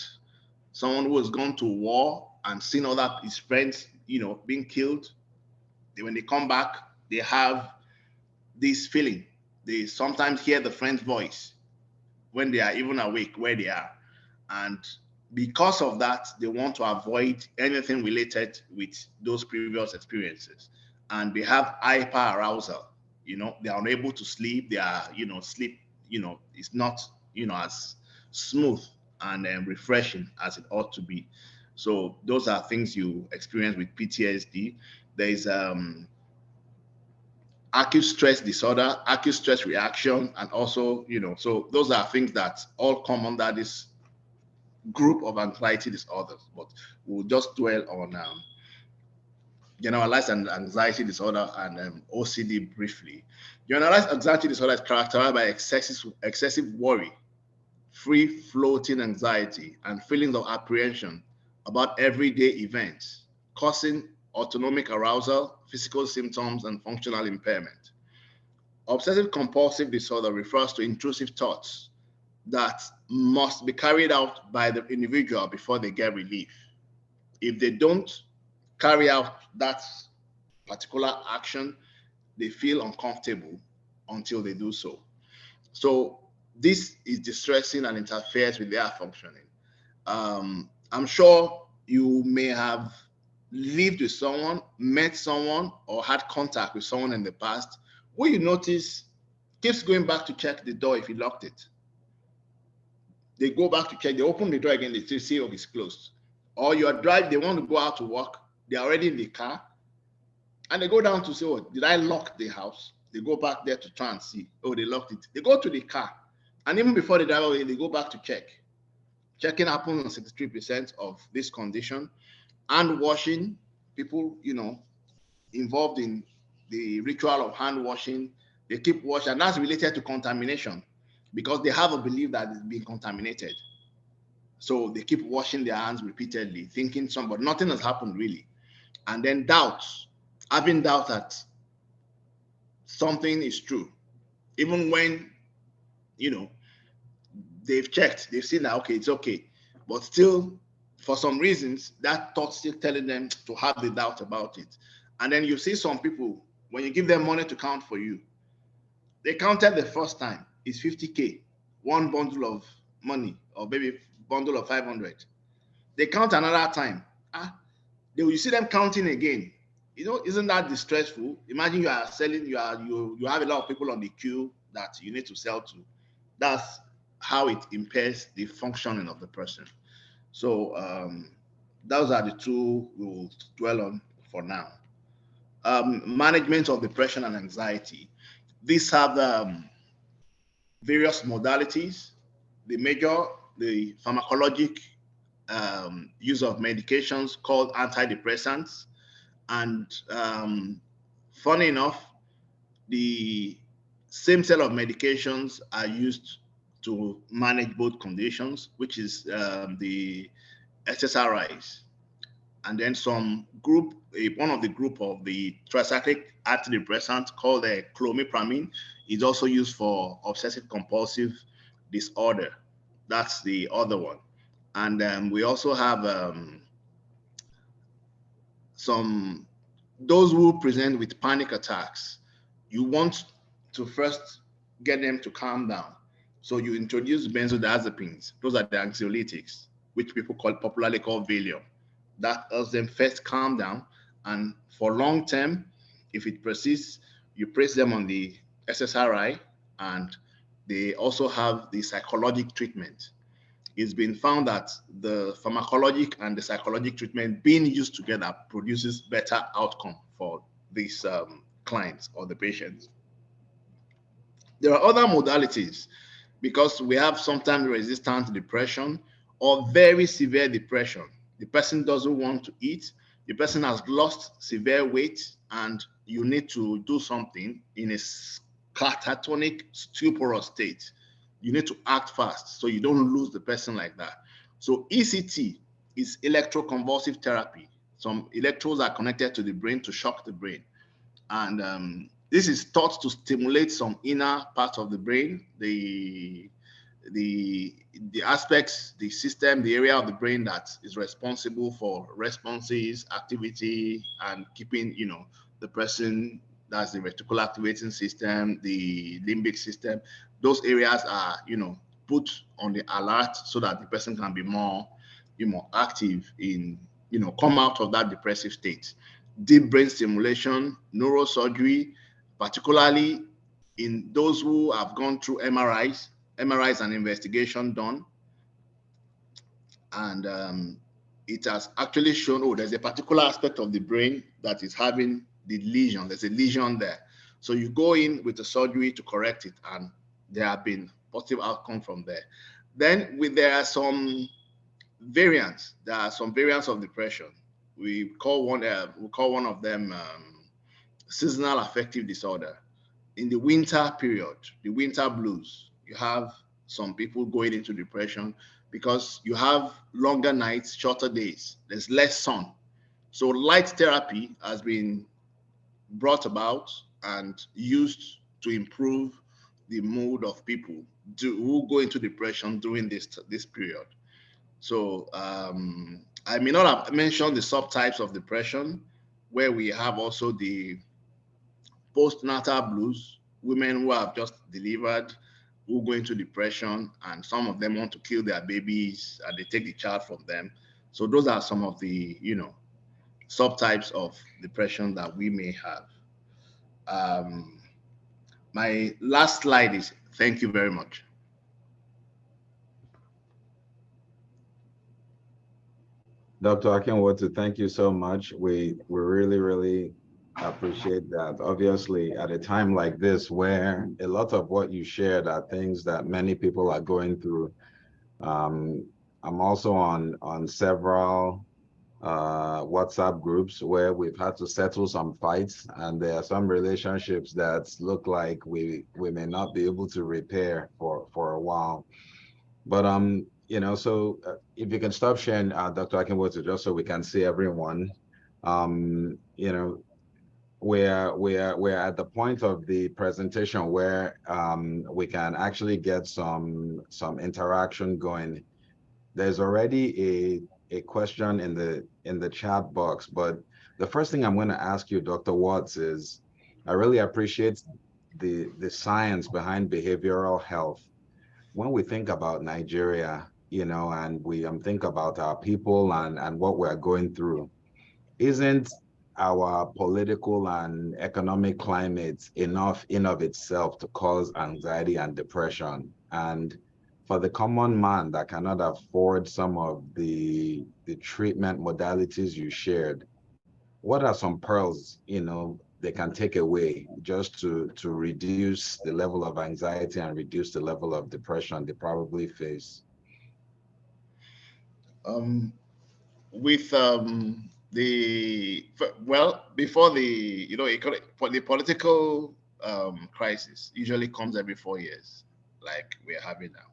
someone who has gone to war and seen other his friends, being killed. When they come back, they have this feeling. They sometimes hear the friend's voice when they are even awake where they are. And because of that, they want to avoid anything related with those previous experiences. And they have hyper arousal. They are unable to sleep. They are, sleep, it's not, as smooth and refreshing as it ought to be. So those are things you experience with PTSD. There is acute stress disorder, acute stress reaction, and also, so those are things that all come under this group of anxiety disorders. But we'll just dwell on generalized anxiety disorder and OCD briefly. Generalized anxiety disorder is characterized by excessive worry, free floating anxiety, and feelings of apprehension about everyday events, causing autonomic arousal, physical symptoms, and functional impairment. Obsessive compulsive disorder refers to intrusive thoughts that must be carried out by the individual before they get relief. If they don't carry out that particular action, they feel uncomfortable until they do so. So this is distressing and interferes with their functioning. I'm sure you may have lived with someone, met someone, or had contact with someone in the past where you notice keeps going back to check the door if you locked it. They go back to check, they open the door again, they still see, oh, it's closed. Or you are driving, they want to go out to work, they're already in the car, and they go down to say, oh, did I lock the house? They go back there to try and see, oh, they locked it. They go to the car, and even before they drive away, they go back to check. Checking happens on 63% of this condition. Hand washing, people, involved in the ritual of hand washing, they keep washing, and that's related to contamination because they have a belief that it's been contaminated. So they keep washing their hands repeatedly, thinking but nothing has happened really. And then doubts, having doubt that something is true, even when you know they've checked, they've seen that okay, it's okay, but still, for some reasons, that thought still telling them to have the doubt about it. And then you see some people when you give them money to count for you, they counted the first time it's 50K, one bundle of money, or maybe bundle of 500. They count another time. They will see them counting again. Isn't that distressful? Imagine you are selling, you have a lot of people on the queue that you need to sell to. That's how it impairs the functioning of the person. So those are the two we will dwell on for now. Management of depression and anxiety. These have various modalities. The major, the pharmacologic use of medications called antidepressants. And funny enough, the same set of medications are used to manage both conditions, which is the SSRIs. And then one of the group of the tricyclic antidepressants called clomipramine is also used for obsessive compulsive disorder. That's the other one. And we also have some those who present with panic attacks. You want to first get them to calm down. So you introduce benzodiazepines. Those are the anxiolytics, which people popularly call Valium. That helps them first calm down. And for long term, if it persists, you place them on the SSRI, and they also have the psychologic treatment. It's been found that the pharmacologic and the psychologic treatment being used together produces better outcome for these clients or the patients. There are other modalities because we have sometimes resistant depression or very severe depression. The person doesn't want to eat, the person has lost severe weight, and you need to do something in a catatonic, stuporous state. You need to act fast so you don't lose the person like that. So ECT is electroconvulsive therapy. Some electrodes are connected to the brain to shock the brain. And this is thought to stimulate some inner part of the brain, the aspects, the system, the area of the brain that is responsible for responses, activity, and keeping, the person. That's the reticular activating system, the limbic system. Those areas are, put on the alert so that the person can be more, active in, come out of that depressive state. Deep brain stimulation, neurosurgery, particularly in those who have gone through MRIs and investigation done, and it has actually shown, oh, there's a particular aspect of the brain that is having the lesion. There's a lesion there. So you go in with the surgery to correct it, and there have been positive outcome from there. Then there are some variants. There are some variants of depression. We call one of them seasonal affective disorder. In the winter period, the winter blues, you have some people going into depression because you have longer nights, shorter days, there's less sun. So light therapy has been brought about and used to improve the mood of people who go into depression during this period. So I may not have mentioned the subtypes of depression, where we have also the postnatal blues, women who have just delivered, who go into depression, and some of them want to kill their babies and they take the child from them. So those are some of the, subtypes of depression that we may have. Um, my last slide is thank you very much. Dr. Akinwotu, thank you so much. We really, really appreciate that. Obviously, at a time like this, where a lot of what you shared are things that many people are going through. I'm also on several WhatsApp groups where we've had to settle some fights, and there are some relationships that look like we may not be able to repair for a while. But so if you can stop sharing, Dr. Akinwotu, just so we can see everyone. Um, you know, we're at the point of the presentation where we can actually get some interaction going. There's already a question in the chat box, but the first thing I'm going to ask you, Dr. Watts, is I really appreciate the science behind behavioral health. When we think about Nigeria, and we think about our people and what we're going through, isn't our political and economic climate enough in of itself to cause anxiety and depression? And for the common man that cannot afford some of the treatment modalities you shared, what are some pearls, they can take away just to reduce the level of anxiety and reduce the level of depression they probably face? Um, with before the political crisis usually comes every 4 years, like we're having now.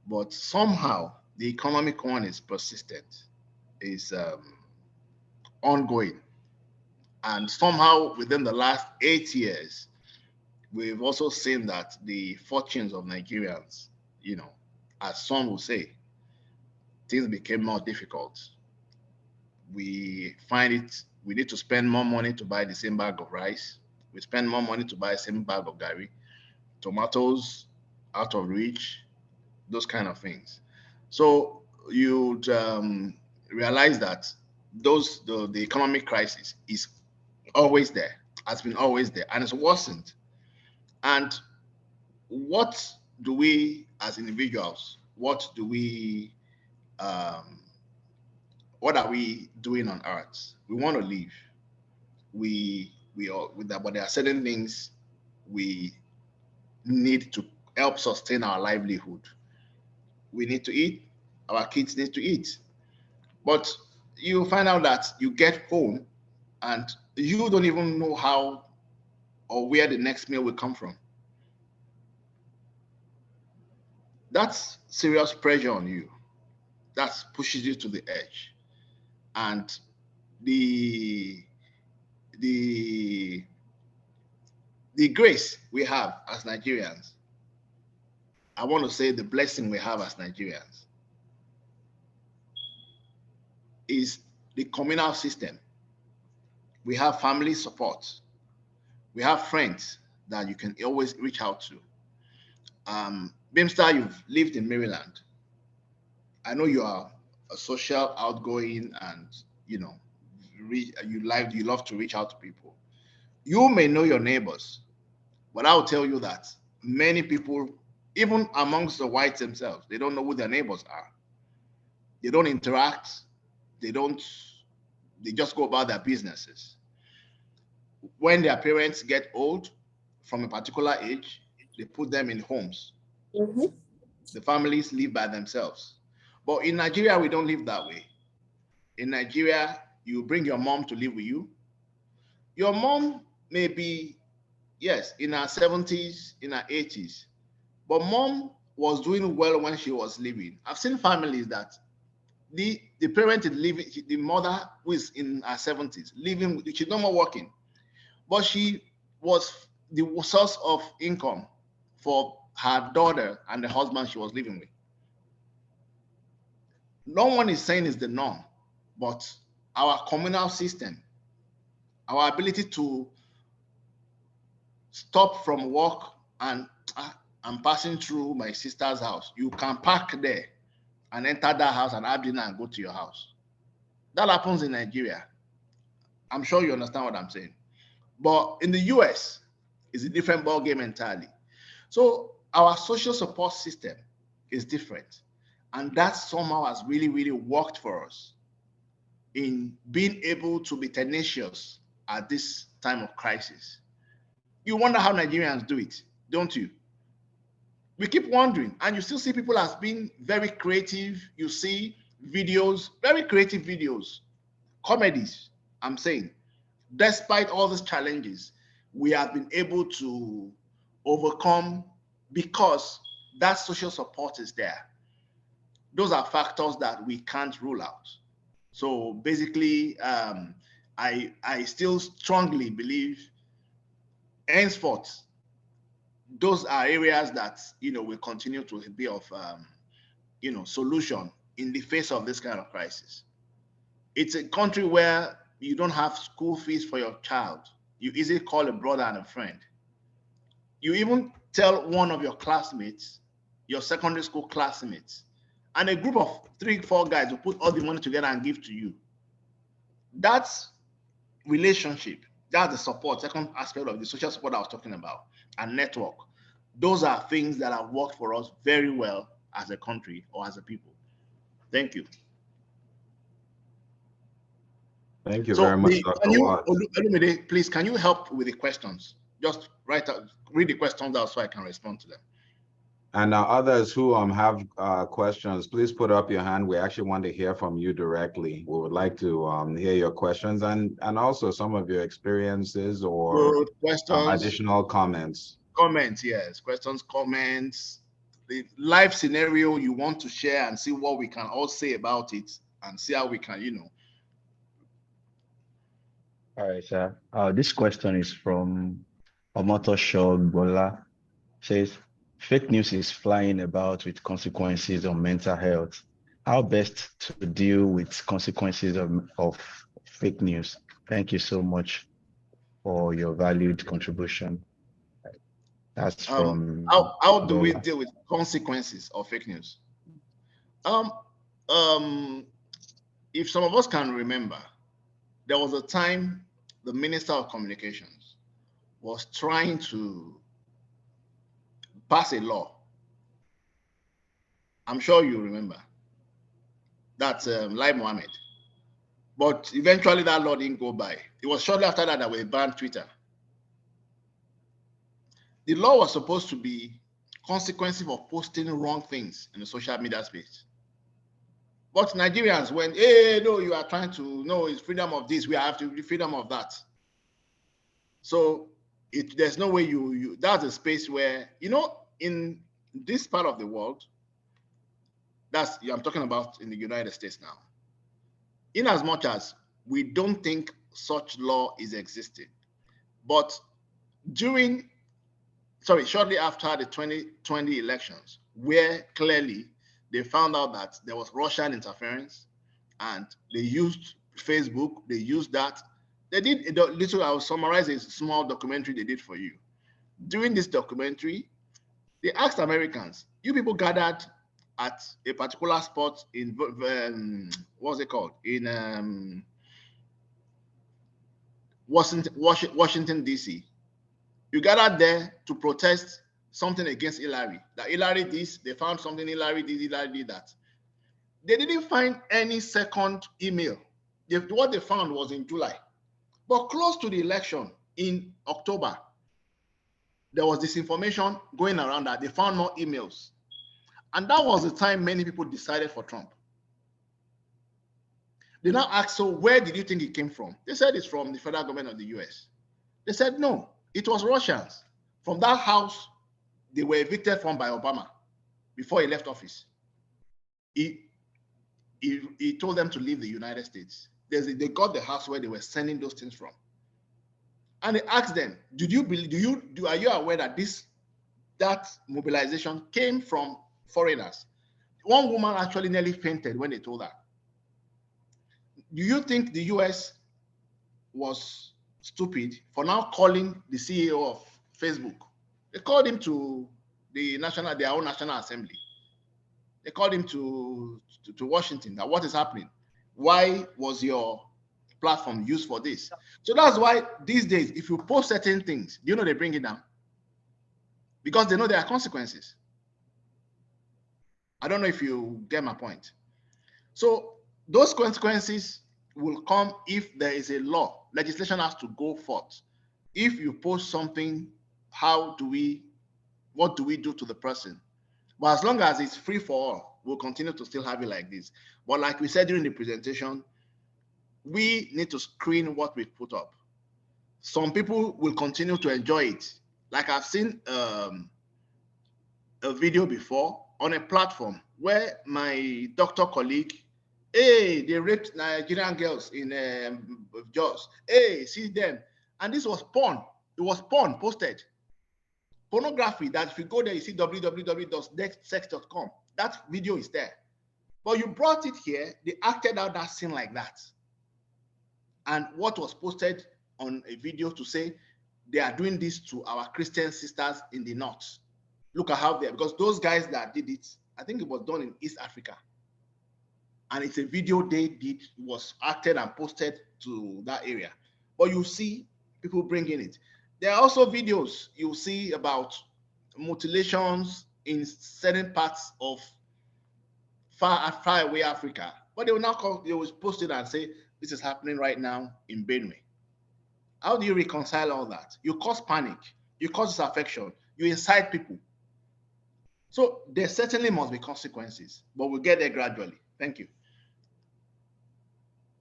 But somehow the economic one is persistent, is ongoing. And somehow within the last 8 years, we've also seen that the fortunes of Nigerians, as some will say, things became more difficult. We find we need to spend more money to buy the same bag of rice. We spend more money to buy the same bag of gari, tomatoes out of reach, those kind of things. So you'd realize that the economic crisis is always there, has been always there, and it's worsened. And what do we as individuals, um, what are we doing on earth? We want to live. We all with that, but there are certain things we need to help sustain our livelihood. We need to eat. Our kids need to eat. But you find out that you get home and you don't even know how or where the next meal will come from. That's serious pressure on you. That pushes you to the edge. And the the the grace we have as Nigerians, I want to say the blessing we have as Nigerians, is the communal system. We have family support. We have friends that you can always reach out to. Bimstar, you've lived in Maryland. I know you are a social, outgoing, and you love to reach out to people. You may know your neighbors, but I'll tell you that many people, even amongst the whites themselves, they don't know who their neighbors are. They don't interact. They don't. They just go about their businesses. When their parents get old, from a particular age, they put them in homes. Mhm. The families live by themselves. But in Nigeria, we don't live that way. In Nigeria, you bring your mom to live with you. Your mom may be, yes, in her 70s, in her 80s, but mom was doing well when she was living. I've seen families that the parent is living, the mother who is in her 70s, living, she's no more working, but she was the source of income for her daughter and the husband she was living with. No one is saying it's the norm, but our communal system, our ability to stop from work and I'm passing through my sister's house. You can park there and enter that house and have dinner and go to your house. That happens in Nigeria. I'm sure you understand what I'm saying. But in the US, it's a different ballgame entirely. So our social support system is different. And that somehow has really, really worked for us in being able to be tenacious at this time of crisis. You wonder how Nigerians do it, don't you? We keep wondering, and you still see people as being very creative. You see videos, very creative videos, comedies, I'm saying. Despite all these challenges, we have been able to overcome because that social support is there. Those are factors that we can't rule out. So basically, I still strongly believe henceforth, those are areas that will continue to be of solution in the face of this kind of crisis. It's a country where you don't have school fees for your child. You easily call a brother and a friend. You even tell one of your classmates, your secondary school classmates, and a group of 3, 4 guys will put all the money together and give to you. That's relationship. That's the support, second aspect of the social support I was talking about, and network. Those are things that have worked for us very well as a country or as a people. Thank you. Thank you very So much, Dr. Watt. Olumide, please, can you help with the questions? Just read the questions out so I can respond to them. And others who have questions, please put up your hand. We actually want to hear from you directly. We would like to hear your questions and also some of your experiences or questions, additional comments. Comments, yes. Questions, comments, the life scenario you want to share and see what we can all say about it and see how we can, All right, sir. This question is from Omotosho Bola. Says, fake news is flying about with consequences on mental health. How best to deal with consequences of fake news? Thank you so much for your valued contribution. That's from how do we Bola. deal with consequences of fake news? If some of us can remember, there was a time the Minister of Communications was trying to pass a law. I'm sure you remember. That's Lai Mohammed. But eventually that law didn't go by. It was shortly after that we banned Twitter. The law was supposed to be consequences of posting wrong things in the social media space. But Nigerians went, hey, no, you are trying to, no, it's freedom of this, we have to be freedom of that. So there's no way that's a space where, in this part of the world, I'm talking about in the United States now, in as much as we don't think such law is existing, but shortly after the 2020 elections, where clearly they found out that there was Russian interference and they used Facebook, they used that. They did I'll summarize a small documentary they did for you. During this documentary, they asked Americans, you people gathered at a particular spot in, what's it called? In Washington, D.C. You gathered there to protest something against Hillary. That Hillary this, they found something Hillary did, Hillary did that. They didn't find any second email. What they found was in July. But close to the election in October, there was this information going around that they found more emails. And that was the time many people decided for Trump. They now asked, so where did you think it came from? They said it's from the federal government of the US. They said, no, it was Russians. From that house, they were evicted from by Obama before he left office. He told them to leave the United States. They got the house where they were sending those things from. And he asked them, are you aware that that mobilization came from foreigners? One woman actually nearly fainted when they told her. do you think the US was stupid for now calling the CEO of Facebook? They called him to their own National Assembly. They called him to Washington. That what is happening? Why was your platform used for this? So that's why these days, if you post certain things, you know they bring it down because they know there are consequences. I don't know if you get my point. So those consequences will come if there is a law. Legislation has to go forth. If you post something, what do we do to the person? But as long as it's free for all, we'll continue to still have it like this. But like we said during the presentation, we need to screen what we put up. Some people will continue to enjoy it. Like I've seen a video before on a platform where my doctor colleague, hey, they raped Nigerian girls in Jos. Hey, see them. And this was porn. It was porn posted. Pornography that if you go there, you see www.sex.com. That video is there. But you brought it here, they acted out that scene like that. And what was posted on a video to say they are doing this to our Christian sisters in the north. Look at how they are, because those guys that did it, I think it was done in East Africa. And it's a video they did, was acted and posted to that area. But you see people bringing it. There are also videos you see about mutilations in certain parts of far away Africa. But they will post it and say, this is happening right now in Benue. How do you reconcile all that? You cause panic, you cause disaffection, you incite people. So there certainly must be consequences, but we'll get there gradually. Thank you.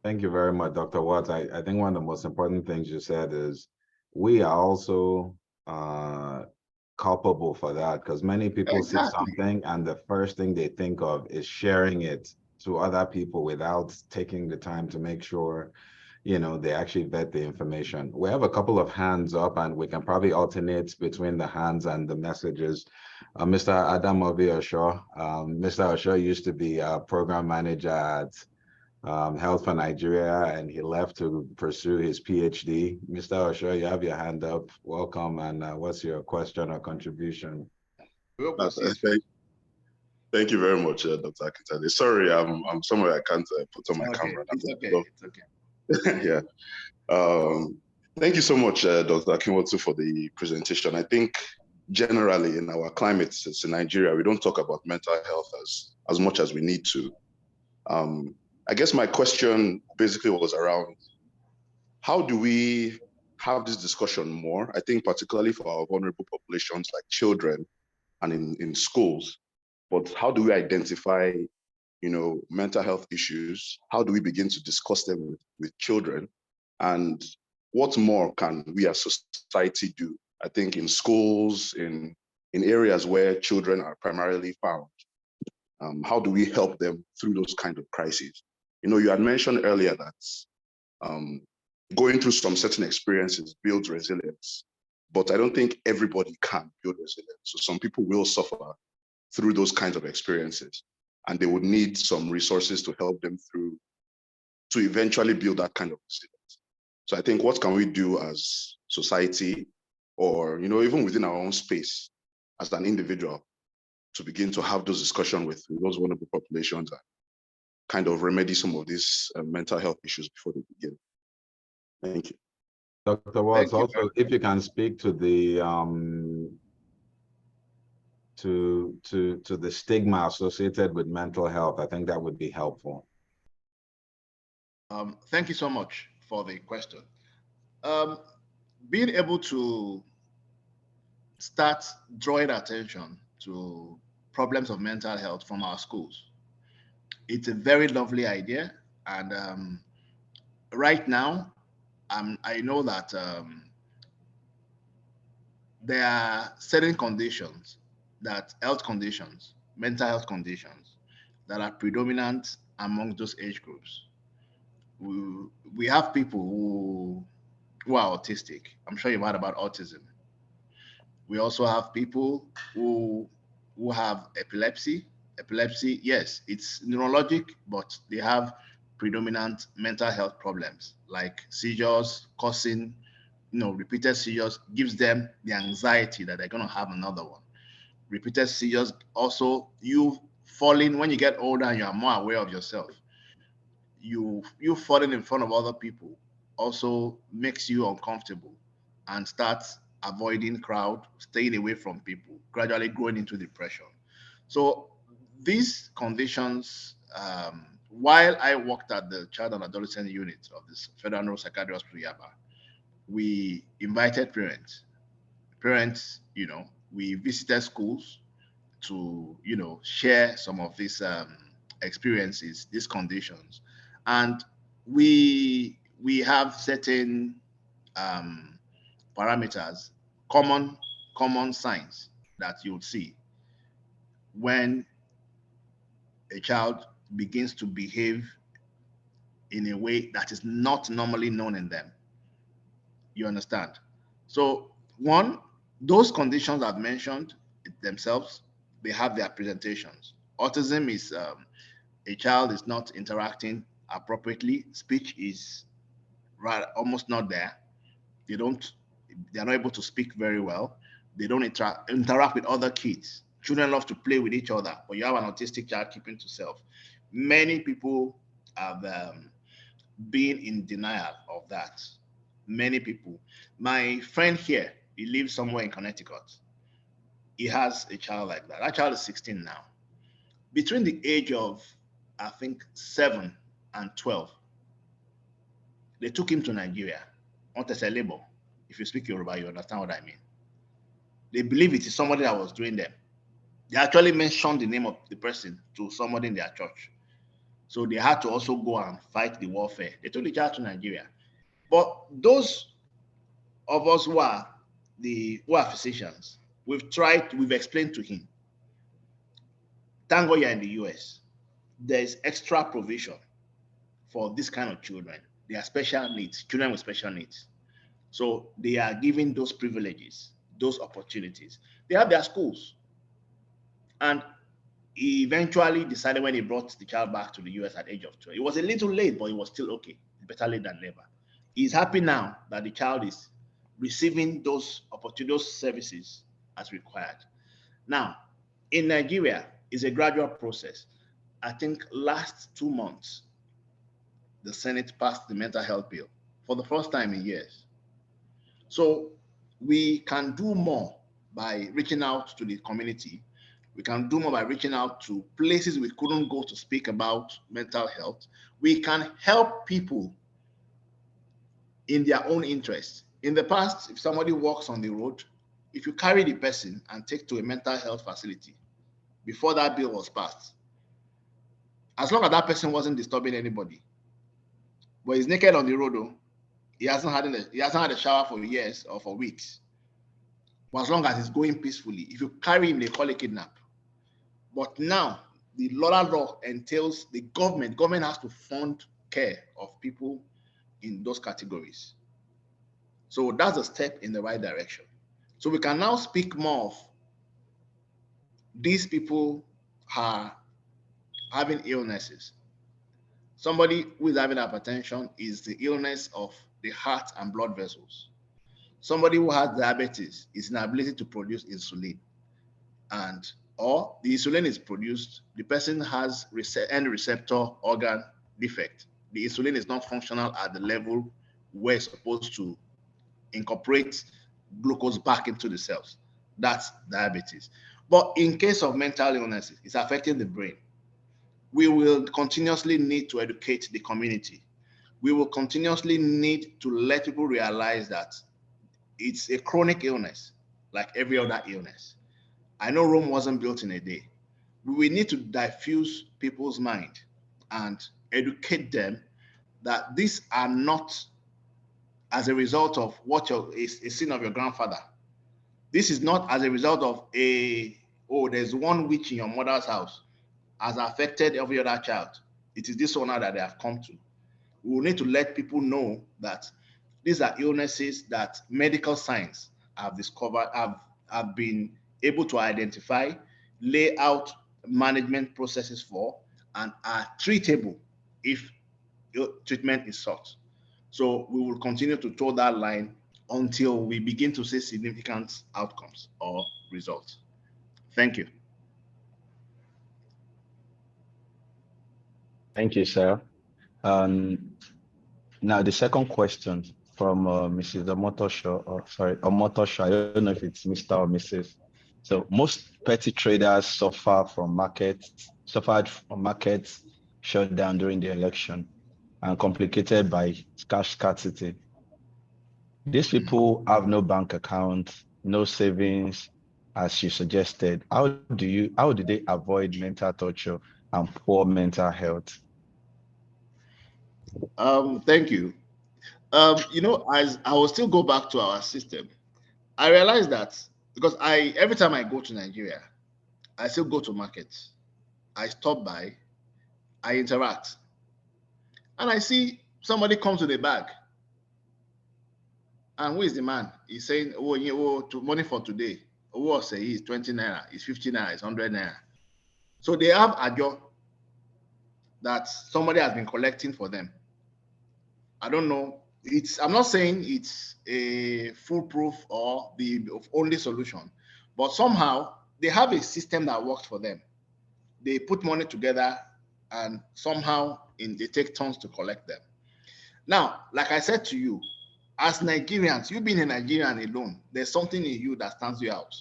Thank you very much, Dr. Watts. I think one of the most important things you said is we are also culpable for that, because many people see something and the first thing they think of is sharing it to other people without taking the time to make sure, you know, they actually vet the information. We have a couple of hands up and we can probably alternate between the hands and the messages. Mr. Adamovi Osho. Mr. Osho used to be a program manager at Health for Nigeria, and he left to pursue his PhD. Mr. Osho, you have your hand up. Welcome, and what's your question or contribution? Thank you very much, Dr. Akintade. Sorry, I'm somewhere I can't put on my camera. It's okay. It's okay. Yeah. Thank you so much, Dr. Akinwotu, for the presentation. I think generally in our climate in Nigeria, we don't talk about mental health as much as we need to. I guess my question basically was around how do we have this discussion more? I think particularly for our vulnerable populations like children and in schools, but how do we identify, you know, mental health issues? How do we begin to discuss them with children? And what more can we as society do? I think in schools, in areas where children are primarily found, how do we help them through those kind of crises? You know, you had mentioned earlier that going through some certain experiences builds resilience, but I don't think everybody can build resilience. So some people will suffer through those kinds of experiences, and they would need some resources to help them through to eventually build that kind of resilience. So I think what can we do as society, or, you know, even within our own space as an individual, to begin to have those discussions with those vulnerable populations and kind of remedy some of these mental health issues before they begin. Thank you. Dr. Watts, also, if you can speak to the to the stigma associated with mental health, I think that would be helpful. Thank you so much for the question. Being able to start drawing attention to problems of mental health from our schools, it's a very lovely idea. And right now, I know that there are certain conditions, mental health conditions, that are predominant among those age groups. We have people who are autistic. I'm sure you've heard about autism. We also have people who have epilepsy. Epilepsy, yes, it's neurologic, but they have predominant mental health problems like seizures, causing, repeated seizures gives them the anxiety that they're going to have another one. Repeated seizures also, you falling when you get older and you are more aware of yourself. You falling in front of other people also makes you uncomfortable and starts avoiding crowd, staying away from people, gradually growing into depression. So these conditions, while I worked at the child and adolescent unit of this Federal Neuropsychiatric Hospital Yaba, we invited parents. Parents, we visited schools to, share some of these experiences, these conditions, and we have certain um, parameters, common common signs that you would see when a child begins to behave in a way that is not normally known in them. You understand? So, one, those conditions I've mentioned themselves, they have their presentations. Autism is a child is not interacting appropriately. Speech is right, almost not there. They don't, they are not able to speak very well. They don't interact with other kids. Children love to play with each other, but you have an autistic child keeping to self. Many people have been in denial of that. Many people. My friend here, he lives somewhere in Connecticut. He has a child like that. That child is 16 now. Between the age of, I think, 7 and 12, they took him to Nigeria. On labor. If you speak Yoruba, you understand what I mean. They believe it is somebody that was doing them. They actually mentioned the name of the person to somebody in their church. So they had to also go and fight the warfare. They took the child to Nigeria. But those of us who are physicians, we've explained to him, thank God you're in the US. There is extra provision for this kind of children. They are special needs, children with special needs. So they are given those privileges, those opportunities. They have their schools. And he eventually decided when he brought the child back to the US at the age of 12. It was a little late, but it was still okay. Better late than never. He's happy now that the child is receiving those opportunities, those services as required. Now, in Nigeria, it's a gradual process. I think last 2 months, the Senate passed the mental health bill for the first time in years. So we can do more by reaching out to the community. We can do more by reaching out to places we couldn't go to speak about mental health. We can help people in their own interest. In the past, if somebody walks on the road, if you carry the person and take to a mental health facility before that bill was passed, as long as that person wasn't disturbing anybody, but he's naked on the road, though, he hasn't had a shower for years or for weeks. But as long as he's going peacefully, if you carry him, they call it kidnap. But now the law entails the government has to fund care of people in those categories. So that's a step in the right direction. So we can now speak more of these people are having illnesses. Somebody who is having hypertension is the illness of the heart and blood vessels. Somebody who has diabetes is inability to produce insulin, and or the insulin is produced, the person has end receptor organ defect. The insulin is not functional at the level where it's supposed to incorporate glucose back into the cells. That's diabetes. But in case of mental illnesses, it's affecting the brain. We will continuously need to educate the community. We will continuously need to let people realize that it's a chronic illness, like every other illness. I know Rome wasn't built in a day. We need to diffuse people's mind and educate them that these are not as a result of what a sin of your grandfather. This is not as a result of there's one witch in your mother's house has affected every other child. It is this one now that they have come to. We will need to let people know that these are illnesses that medical science have discovered, have been able to identify, lay out management processes for, and are treatable if treatment is sought. So we will continue to toe that line until we begin to see significant outcomes or results. Thank you. Thank you, sir. Now the second question from Mrs. Omotosho, or sorry, Omotosho. I don't know if it's Mr. or Mrs. So most petty traders suffered from markets shut down during the election and complicated by cash scarcity. These people have no bank account, no savings, as you suggested. How do they avoid mental torture and poor mental health? Thank you. As I will still go back to our system, I realized that because every time I go to Nigeria, I still go to markets. I stop by, I interact, and I see somebody come to the bag. And who is the man? He's saying, oh, money for today. Oh, say he's 20 naira, it's 50 naira, it's 100 naira. So they have a job that somebody has been collecting for them. I don't know. I'm not saying it's a foolproof or the only solution, but somehow they have a system that works for them. They put money together and somehow they take turns to collect them. Now, like I said to you, as Nigerians, you being a Nigerian alone, there's something in you that stands you out.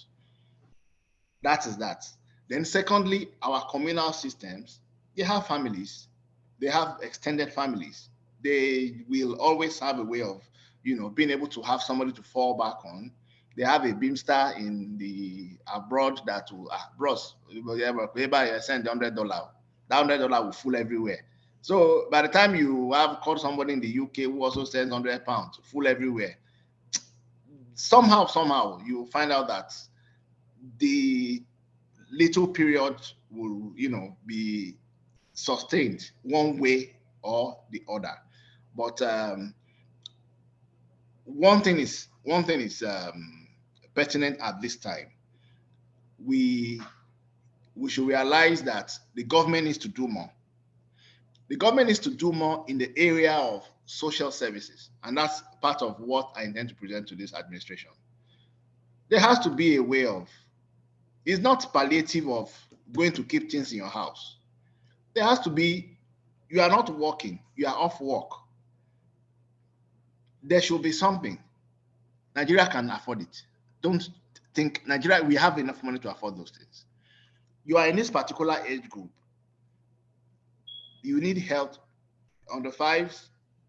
That is that. Then secondly, our communal systems, they have families, they have extended families. They will always have a way of, being able to have somebody to fall back on. They have a beamster in the abroad that will, bros, everybody send $100. That $100 will fool everywhere. So by the time you have called somebody in the UK who also sends £100, full everywhere, somehow you find out that the little period will, be sustained one way or the other. But one thing is pertinent at this time. We should realize that the government needs to do more. The government needs to do more in the area of social services, and that's part of what I intend to present to this administration. There has to be a way of, it's not palliative of going to keep things in your house. There has to be, you are not working, you are off work. There should be something. Nigeria can afford it. Don't think Nigeria, we have enough money to afford those things. You are in this particular age group. You need help under 5s,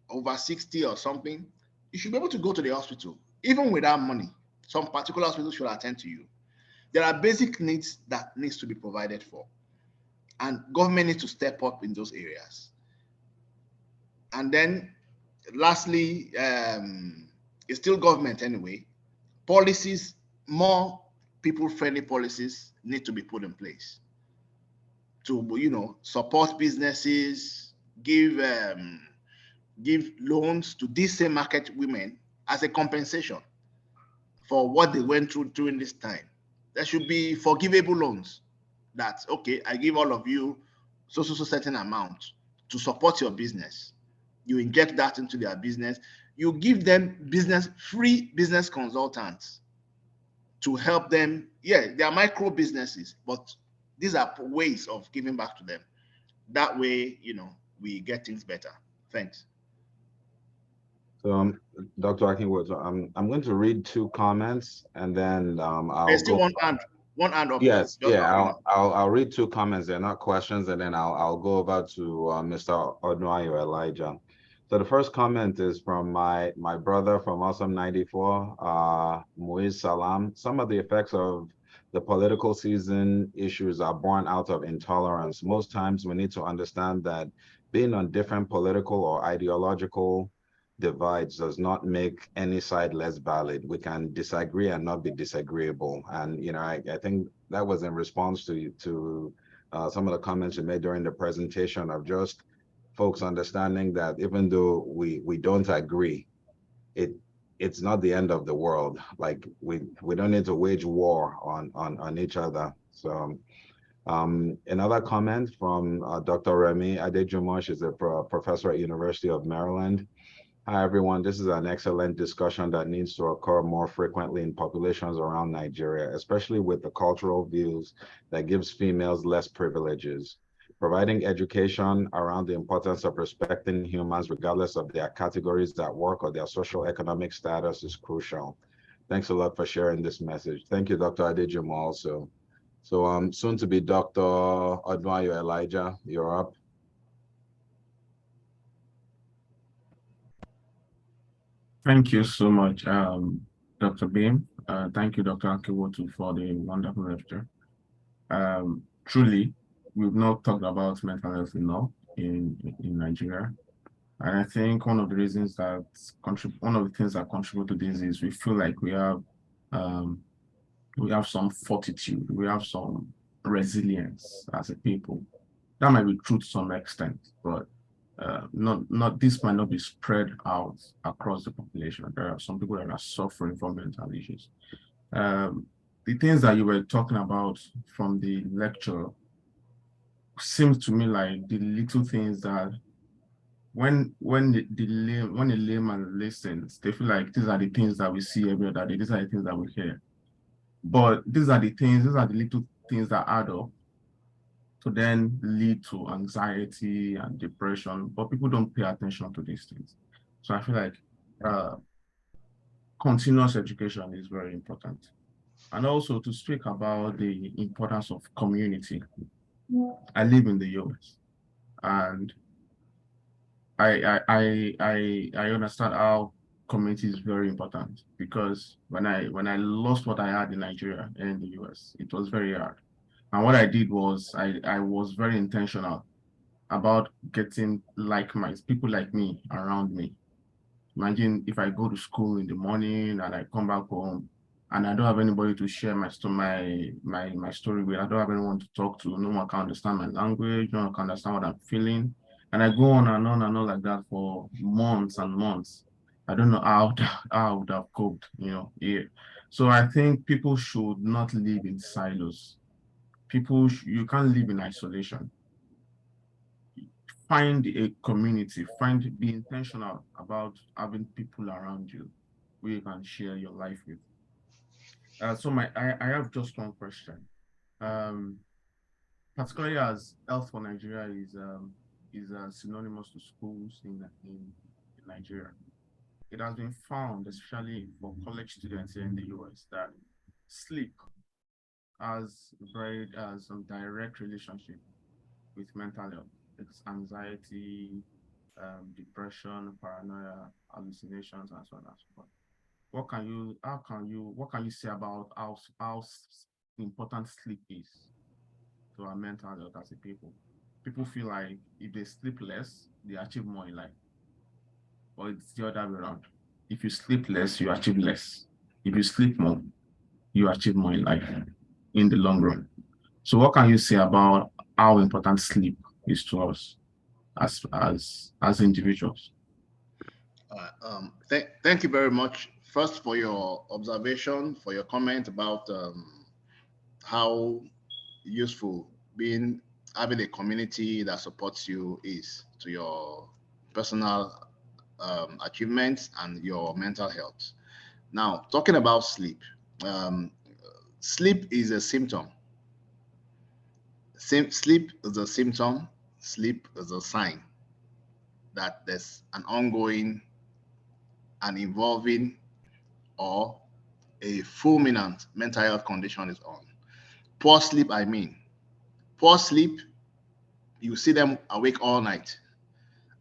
over 60 or something. You should be able to go to the hospital, even without money. Some particular hospitals should attend to you. There are basic needs that needs to be provided for. And government needs to step up in those areas. And then lastly, it's still government anyway. Policies, more people-friendly policies need to be put in place to, support businesses, give loans to these same market women as a compensation for what they went through during this time. There should be forgivable loans that, okay, I give all of you so certain amount to support your business. You inject that into their business. You give them free business consultants to help them. Yeah, they are micro businesses, but these are ways of giving back to them. That way, we get things better. Thanks. So, Dr. Akinwood, so I'm going to read 2 comments and then I'll There's still go. one hand up. Yes, yeah, I'll read 2 comments. They're not questions, and then I'll go over to Mr. Odnuayo Elijah. So the first comment is from my brother from Awesome 94, Muiz Salam. Some of the effects of the political season issues are born out of intolerance. Most times we need to understand that being on different political or ideological divides does not make any side less valid. We can disagree and not be disagreeable. And I think that was in response to some of the comments you made during the presentation of just folks understanding that even though we don't agree, it's not the end of the world. Like we don't need to wage war on each other. So Another comment from Dr. Remy Adejumo. She's a professor at University of Maryland. Hi, everyone. This is an excellent discussion that needs to occur more frequently in populations around Nigeria, especially with the cultural views that gives females less privileges. Providing education around the importance of respecting humans, regardless of their categories at work or their social economic status, is crucial. Thanks a lot for sharing this message. Thank you, Dr. Adejumo, also. So soon to be Dr. Odwayo Elijah, you're up. Thank you so much, Dr. Beam. Thank you, Dr. Akiwotu, for the wonderful lecture. Truly, we've not talked about mental health enough in Nigeria. And I think one of the reasons that one of the things that contribute to this is we feel like we have some fortitude, we have some resilience as a people. That might be true to some extent, but this might not be spread out across the population. There are some people that are suffering from mental issues. The things that you were talking about from the lecture seems to me like the little things that when a layman listens, they feel like these are the things that we see every other day, these are the things that we hear. But these are the little things that add up to then lead to anxiety and depression, but people don't pay attention to these things. So I feel like continuous education is very important. And also to speak about the importance of community. I live in the US, and I understand how community is very important, because when I lost what I had in Nigeria and in the US, it was very hard. And what I did was I was very intentional about getting people like me around me. Imagine if I go to school in the morning and I come back home and I don't have anybody to share my story with. I don't have anyone to talk to. No one can understand my language. No one can understand what I'm feeling. And I go on and on and on like that for months and months. I don't know how I would have coped, yeah. So I think people should not live in silos. You can't live in isolation. Find a community, be intentional about having people around you who you can share your life with. So I have just one question. Particularly as health for Nigeria is synonymous to schools in Nigeria. It has been found, especially for college students here in the US, that sleep has some direct relationship with mental health. It's anxiety, depression, paranoia, hallucinations, and so on and so forth. What can you say about how important sleep is to our mental health as a people? People feel like if they sleep less, they achieve more in life. Or it's the other way around. If you sleep less, you achieve less. If you sleep more, you achieve more in life in the long run. So what can you say about how important sleep is to us as individuals? Thank you very much. First, for your observation, for your comment about how useful having a community that supports you is to your personal achievements and your mental health. Now, talking about sleep, sleep is a symptom. Sleep is a symptom. Sleep is a sign that there's an ongoing and involving or a fulminant mental health condition is on. Poor sleep, poor sleep, you see them awake all night.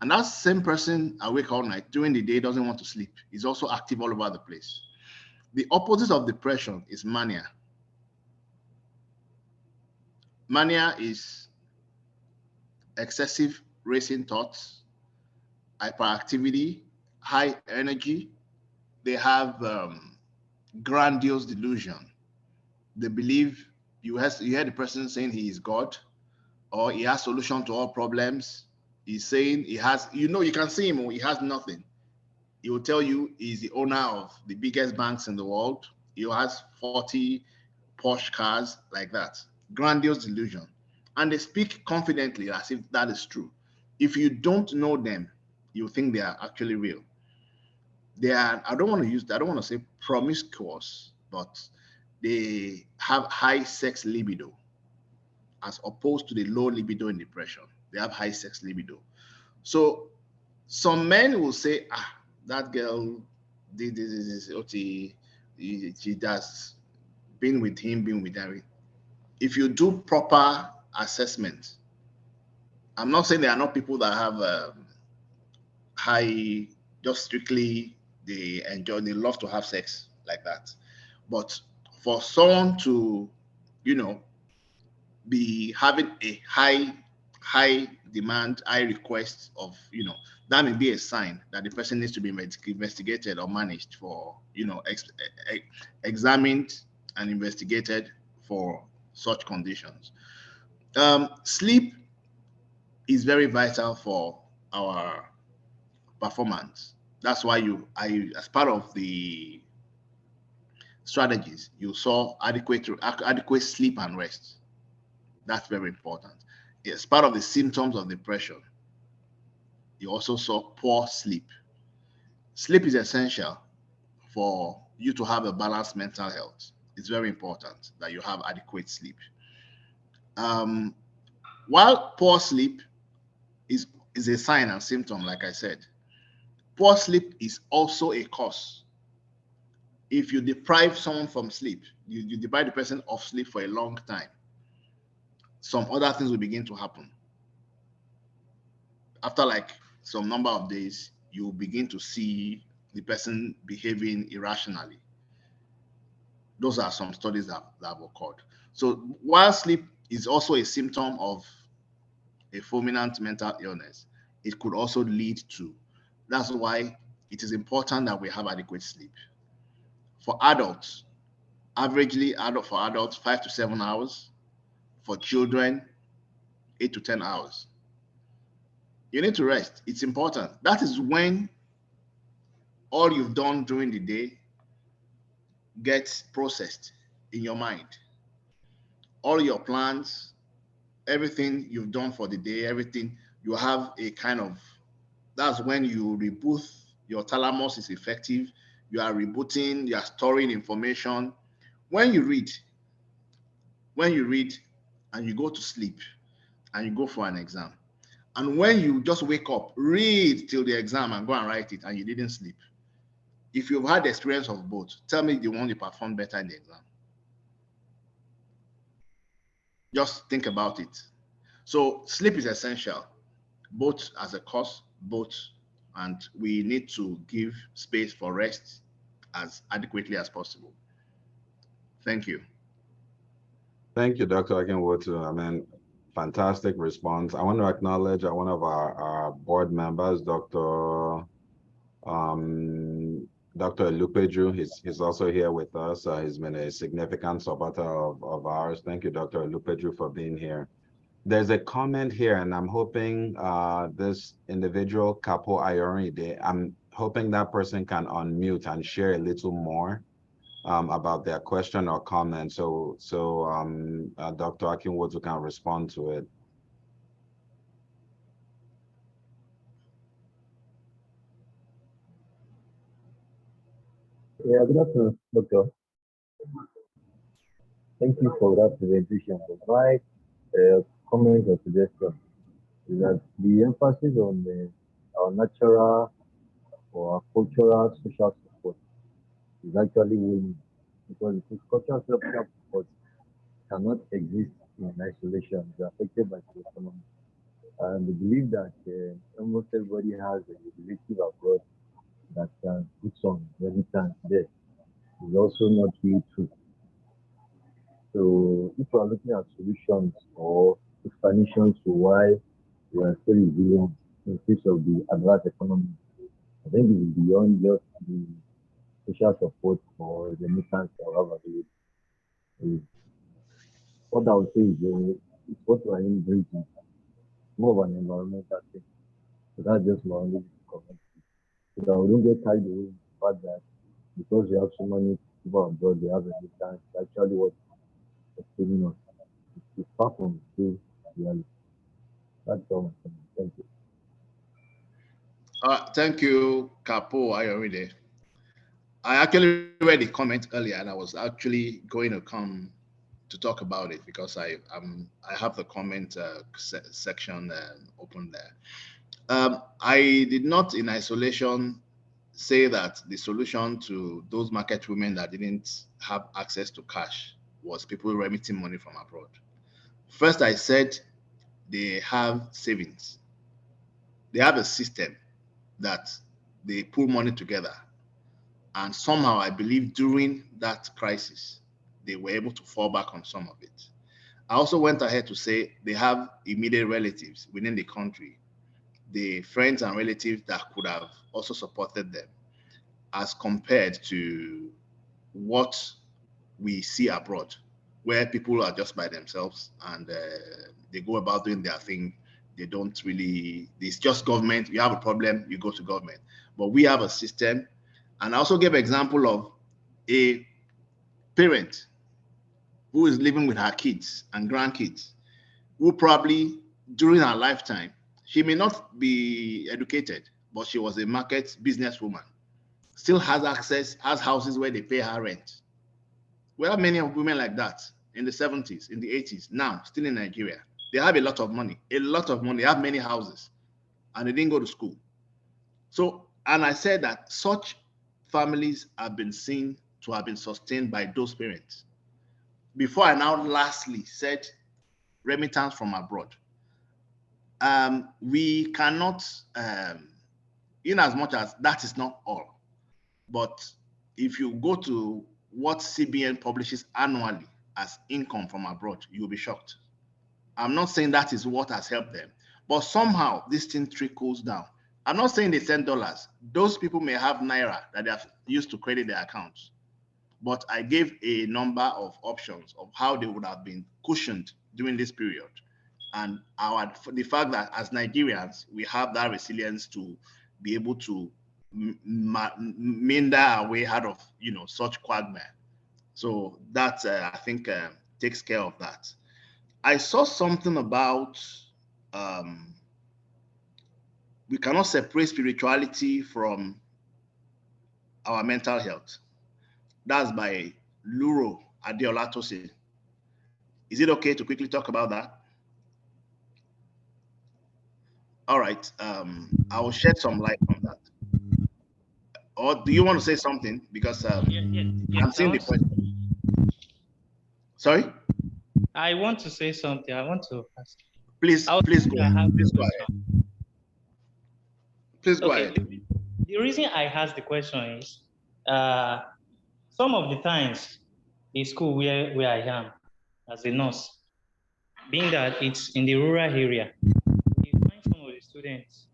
And that same person awake all night during the day doesn't want to sleep. He's also active all over the place. The opposite of depression is mania. Mania is excessive racing thoughts, hyperactivity, high energy. They have grandiose delusion. They believe you hear the person saying he is God, or he has solution to all problems. He's saying he has, you can see him, he has nothing. He will tell you he's the owner of the biggest banks in the world. He has 40 Porsche cars like that. Grandiose delusion. and they speak confidently as if that is true. If you don't know them, you think they are actually real. They are, I don't want to use that, I don't want to say promiscuous, but they have high sex libido as opposed to the low libido in depression. They have high sex libido. So some men will say, ah, that girl did this, she does, been with him, been with her. If you do proper assessment, I'm not saying there are not people that have high, just strictly they enjoy, they love to have sex like that. But for someone to, you know, be having a high demand, high request of, that may be a sign that the person needs to be investigated or managed for, examined and investigated for such conditions. Sleep is very vital for our performance. That's why as part of the strategies, you saw adequate sleep and rest. That's very important. As part of the symptoms of depression, you also saw poor sleep. Sleep is essential for you to have a balanced mental health. It's very important that you have adequate sleep. Um, while poor sleep is a sign and symptom, like I said, poor sleep is also a cause. If you deprive someone from sleep, you deprive the person of sleep for a long time, some other things will begin to happen. After like some number of days, you begin to see the person behaving irrationally. Those are some studies that have occurred. So while sleep is also a symptom of a fulminant mental illness, it could also lead to. That's why it is important that we have adequate sleep. For adults, for adults, 5 to 7 hours. For children, 8 to 10 hours. You need to rest. It's important. That is when all you've done during the day gets processed in your mind. All your plans, everything you've done for the day, everything, you have a kind of, that's when you reboot, your thalamus is effective. You are rebooting, you are storing information. When you read, when you read and you go to sleep and you go for an exam, and when you just wake up, read till the exam and go and write it, and you didn't sleep. If you've had the experience of both, tell me the one you performed better in the exam. Just think about it. So sleep is essential, both as a cause, both, and we need to give space for rest as adequately as possible. Thank you. Thank you, Dr. Akinwotu. I mean, fantastic response. I want to acknowledge one of our board members, um, Dr. Lupeju. He's also here with us. He's been a significant supporter of ours. Thank you, Dr. Lupeju, for being here. There's a comment here, and I'm hoping this individual, Capo Ayoride, I'm hoping that person can unmute and share a little more about their question or comment. So Dr. Akinwotu can respond to it. Yeah, good afternoon, Doctor. Thank you for that presentation. My comment or suggestion is that the emphasis on our natural or our cultural social support is actually winning because the cultural social support cannot exist in isolation. It's affected by the economy. And I believe that almost everybody has a relative abroad that can put some remittance there. It's also not really true. So if we are looking at solutions or explanations to why we are still resilient in face of the adverse economy, I think it is beyond just the social support or the migrants that we have available. What I would say is it's what we are inbreaking, more of an environmental thing. So that's just my only comment. So that we don't get carried away with the fact that because we have so many people abroad, they have a migrants, actually what is saving us. It's far from true. reality. That's all. Thank you. Thank you, Kapo Ayoride. I actually read the comment earlier, and I was actually going to come to talk about it because I have the comment section open there. I did not, in isolation, say that the solution to those market women that didn't have access to cash was people remitting money from abroad. First, I said they have savings. They have a system that they pull money together. And somehow, I believe during that crisis, they were able to fall back on some of it. I also went ahead to say they have immediate relatives within the country, the friends and relatives that could have also supported them, as compared to what we see abroad, where people are just by themselves and they go about doing their thing. They don't really, it's just government. You have a problem, you go to government. But we have a system. And I also gave example of a parent who is living with her kids and grandkids, who probably during her lifetime, she may not be educated, but she was a market businesswoman, still has access, has houses where they pay her rent. We have many of women like that in the 70s, in the 80s, now still in Nigeria. They have a lot of money, they have many houses, and they didn't go to school. So, and I said that such families have been seen to have been sustained by those parents. Before I now lastly said remittance from abroad, we cannot, in as much as that is not all, but if you go to what CBN publishes annually as income from abroad, you'll be shocked. I'm not saying that is what has helped them, but somehow this thing trickles down. I'm not saying they send dollars. Those people may have naira that they have used to credit their accounts. But I gave a number of options of how they would have been cushioned during this period. And the fact that as Nigerians, we have that resilience to be able to meander our way out of such quagmire. So that I think takes care of that. I saw something about um, we cannot separate spirituality from our mental health. That's by Luro Adeola Tosin. Is it okay to quickly talk about that? All right. I will shed some light on that. Or do you want to say something? Because I'm Yes, seeing the question. Sorry? I want to say something. I want to ask. Please, I please go. I have Please the go ahead. question. Please go Okay, ahead. the reason I asked the question is uh, some of the times in school where I am as a nurse, being that it's in the rural area, you find some of the students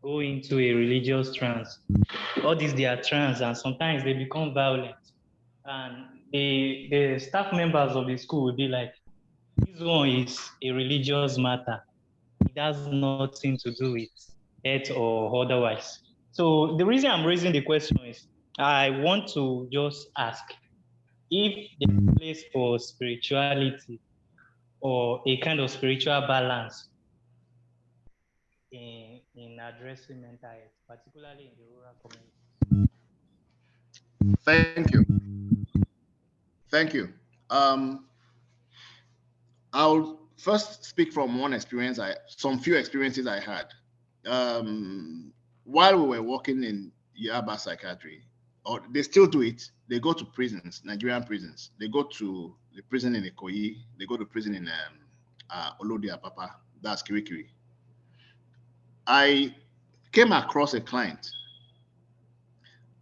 go into a religious trance. All these they are trance, and sometimes they become violent. And the staff members of the school will be like, this one is a religious matter. It has nothing to do with health or otherwise. So the reason I'm raising the question is I want to just ask if there's a place for spirituality or a kind of spiritual balance in addressing mental health, particularly in the rural community. Thank you. Thank you. Um, I'll first speak from one experience, some few experiences I had. While we were working in Yaba psychiatry, or they still do it, they go to prisons, Nigerian prisons. They go to the prison in Ikoyi, they go to prison in Olodia Papa, that's Kirikiri. I came across a client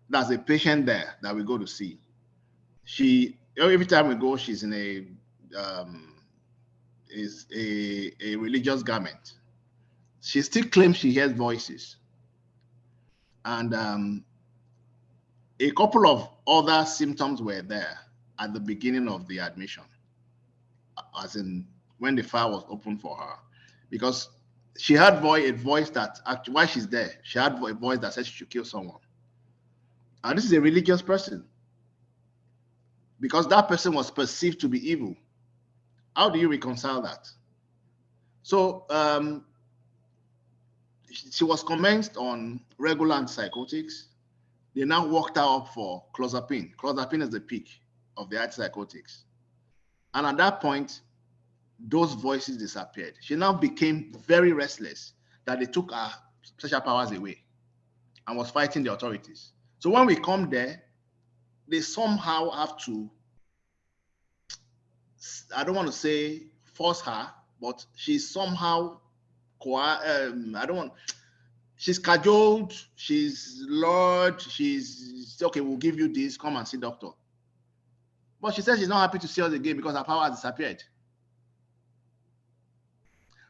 that's a patient there that we go to see. She every time we go, she's in a religious garment. She still claims she hears voices, and a couple of other symptoms were there at the beginning of the admission, as in when the file was open for her, because she had a voice that actually while she's there, she had a voice that said she should kill someone. And this is a religious person, because that person was perceived to be evil. How do you reconcile that? So she was commenced on regular antipsychotics. They now walked her up for clozapine. Clozapine is the peak of the antipsychotics. And at that point, those voices disappeared. She now became very restless that they took her special powers away and was fighting the authorities. So when we come there, they somehow have to, I don't want to say force her, but she's somehow, I don't want, she's cajoled, she's lured, she's okay, we'll give you this, come and see doctor. But she says she's not happy to see us again because her power has disappeared.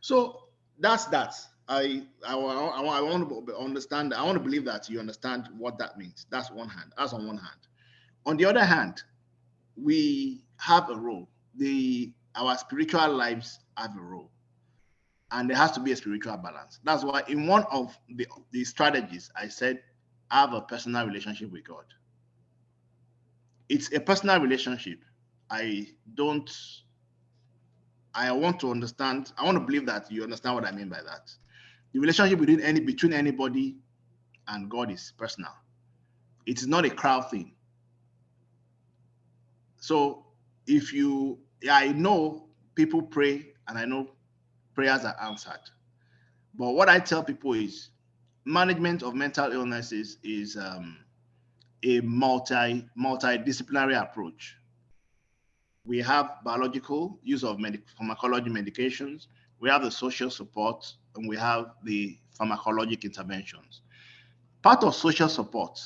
So that's that. I want to understand. I want to believe that you understand what that means. That's one hand. That's on one hand. On the other hand, we have a role. Our spiritual lives have a role, and there has to be a spiritual balance. That's why in one of the strategies I said, have a personal relationship with God. It's a personal relationship. I don't. I want to understand. I want to believe that you understand what I mean by that. The relationship between anybody and God is personal. It is not a crowd thing. So I know people pray and I know prayers are answered. But what I tell people is management of mental illnesses is a multidisciplinary approach. We have biological use of pharmacology medications, we have the social support, and we have the pharmacologic interventions. Part of social support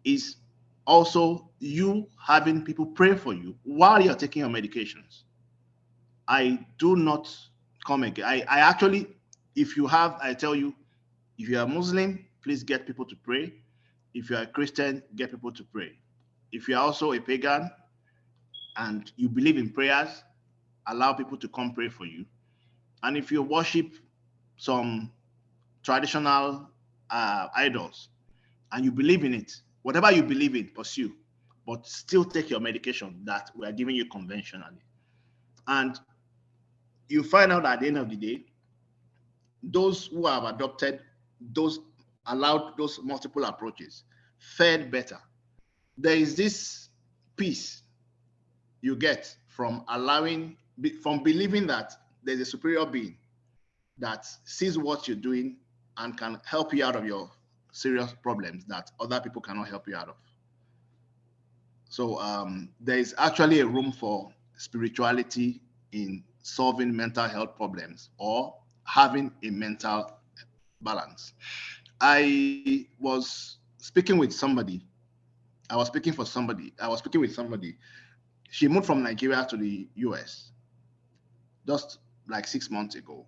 is also you having people pray for you while you're taking your medications. I do not come again. I actually, I tell you, if you're a Muslim, please get people to pray. If you're a Christian, get people to pray. If you're also a pagan and you believe in prayers, allow people to come pray for you. And if you worship some traditional idols and you believe in it, whatever you believe in, pursue, but still take your medication that we are giving you conventionally. And you find out at the end of the day, those who have adopted allowed those multiple approaches fared better. There is this peace you get from from believing that there's a superior being that sees what you're doing and can help you out of your serious problems that other people cannot help you out of. So there is actually a room for spirituality in solving mental health problems or having a mental balance. I was speaking with somebody. I was speaking with somebody. She moved from Nigeria to the US just like 6 months ago.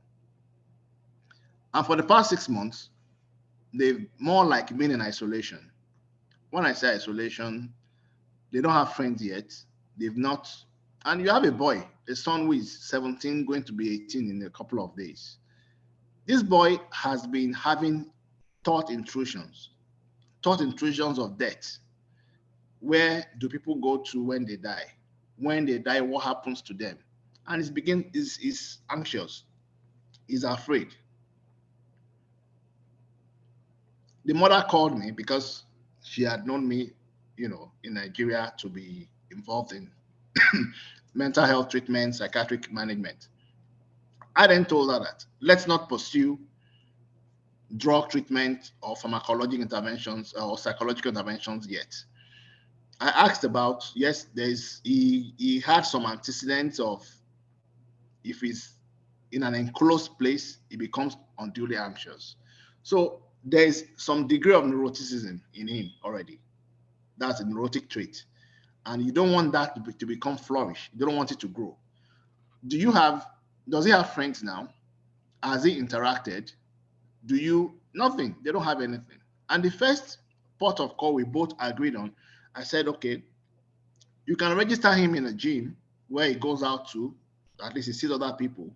And for the past 6 months, they've more like been in isolation. When I say isolation, they don't have friends yet. They've not, and you have a boy, a son who is 17, going to be 18 in a couple of days. This boy has been having thought intrusions of death. Where do people go to when they die? When they die, what happens to them? And he's anxious, he's afraid. The mother called me because she had known me, in Nigeria to be involved in mental health treatment, psychiatric management. I then told her that let's not pursue drug treatment or pharmacological interventions or psychological interventions yet. I asked about, yes, he had some antecedents of if he's in an enclosed place, he becomes unduly anxious. So there's some degree of neuroticism in him already. That's a neurotic trait. And you don't want that to become flourish. You don't want it to grow. Does he have friends now? Has he interacted? Nothing. They don't have anything. And the first port of call we both agreed on, I said, okay, you can register him in a gym where he goes out to, at least he sees other people,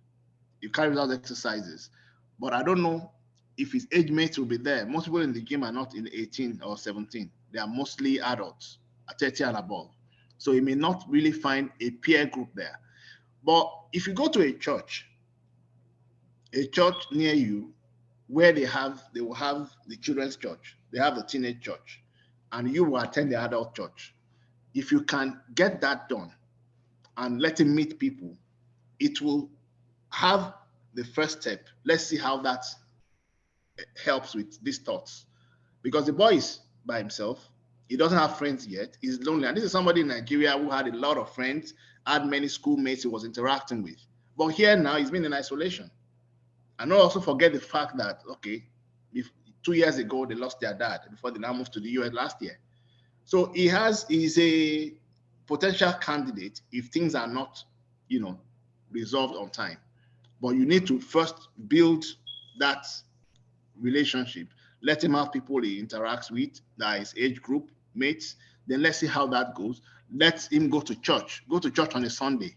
he carries out exercises. But I don't know if his age mates will be there. Most people in the gym are not in 18 or 17. They are mostly adults, 30 and above. So he may not really find a peer group there. But if you go to a church, a church near you where they will have the children's church, they have the teenage church, and you will attend the adult church. If you can get that done and let him meet people, it will have the first step. Let's see how that helps with these thoughts. Because the boy is by himself, he doesn't have friends yet, he's lonely. And this is somebody in Nigeria who had a lot of friends, had many schoolmates he was interacting with. But here now, he's been in isolation. And not also forget the fact that, okay, if 2 years ago they lost their dad before they now moved to the US last year. So he's a potential candidate if things are not, resolved on time. But you need to first build that relationship. Let him have people he interacts with, that is age group, mates. Then let's see how that goes. Let him go to church. Go to church on a Sunday.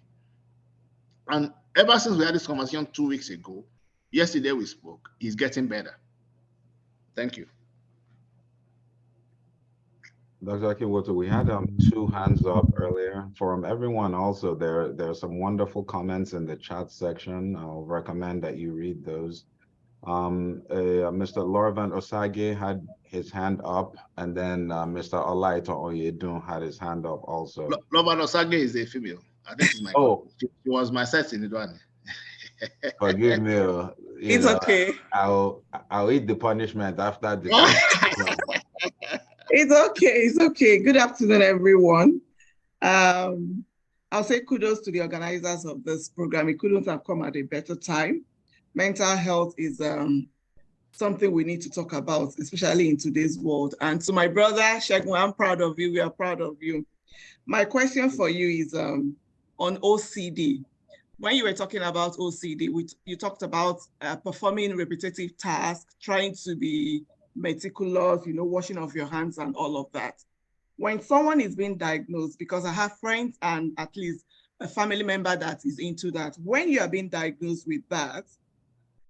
And ever since we had this conversation 2 weeks ago, yesterday we spoke, he's getting better. Thank you. Dr. Akinwoto, we had 2 hands up earlier. From everyone also, there are some wonderful comments in the chat section. I'll recommend that you read those. Mr. Lorvan Osage had his hand up, and then Mr. Olaito Oyedun had his hand up also. Lorvan Osage is a female. I think she's my Oh, she was my set in the one. Forgive me. It's okay. I'll eat the punishment after the. It's okay. It's okay. Good afternoon, everyone. I'll say kudos to the organizers of this program. It couldn't have come at a better time. Mental health is something we need to talk about, especially in today's world. And to my brother, Shegun, I'm proud of you. We are proud of you. My question for you is on OCD. When you were talking about OCD, you talked about performing repetitive tasks, trying to be meticulous, washing off your hands and all of that. When someone is being diagnosed, because I have friends and at least a family member that is into that, when you are being diagnosed with that,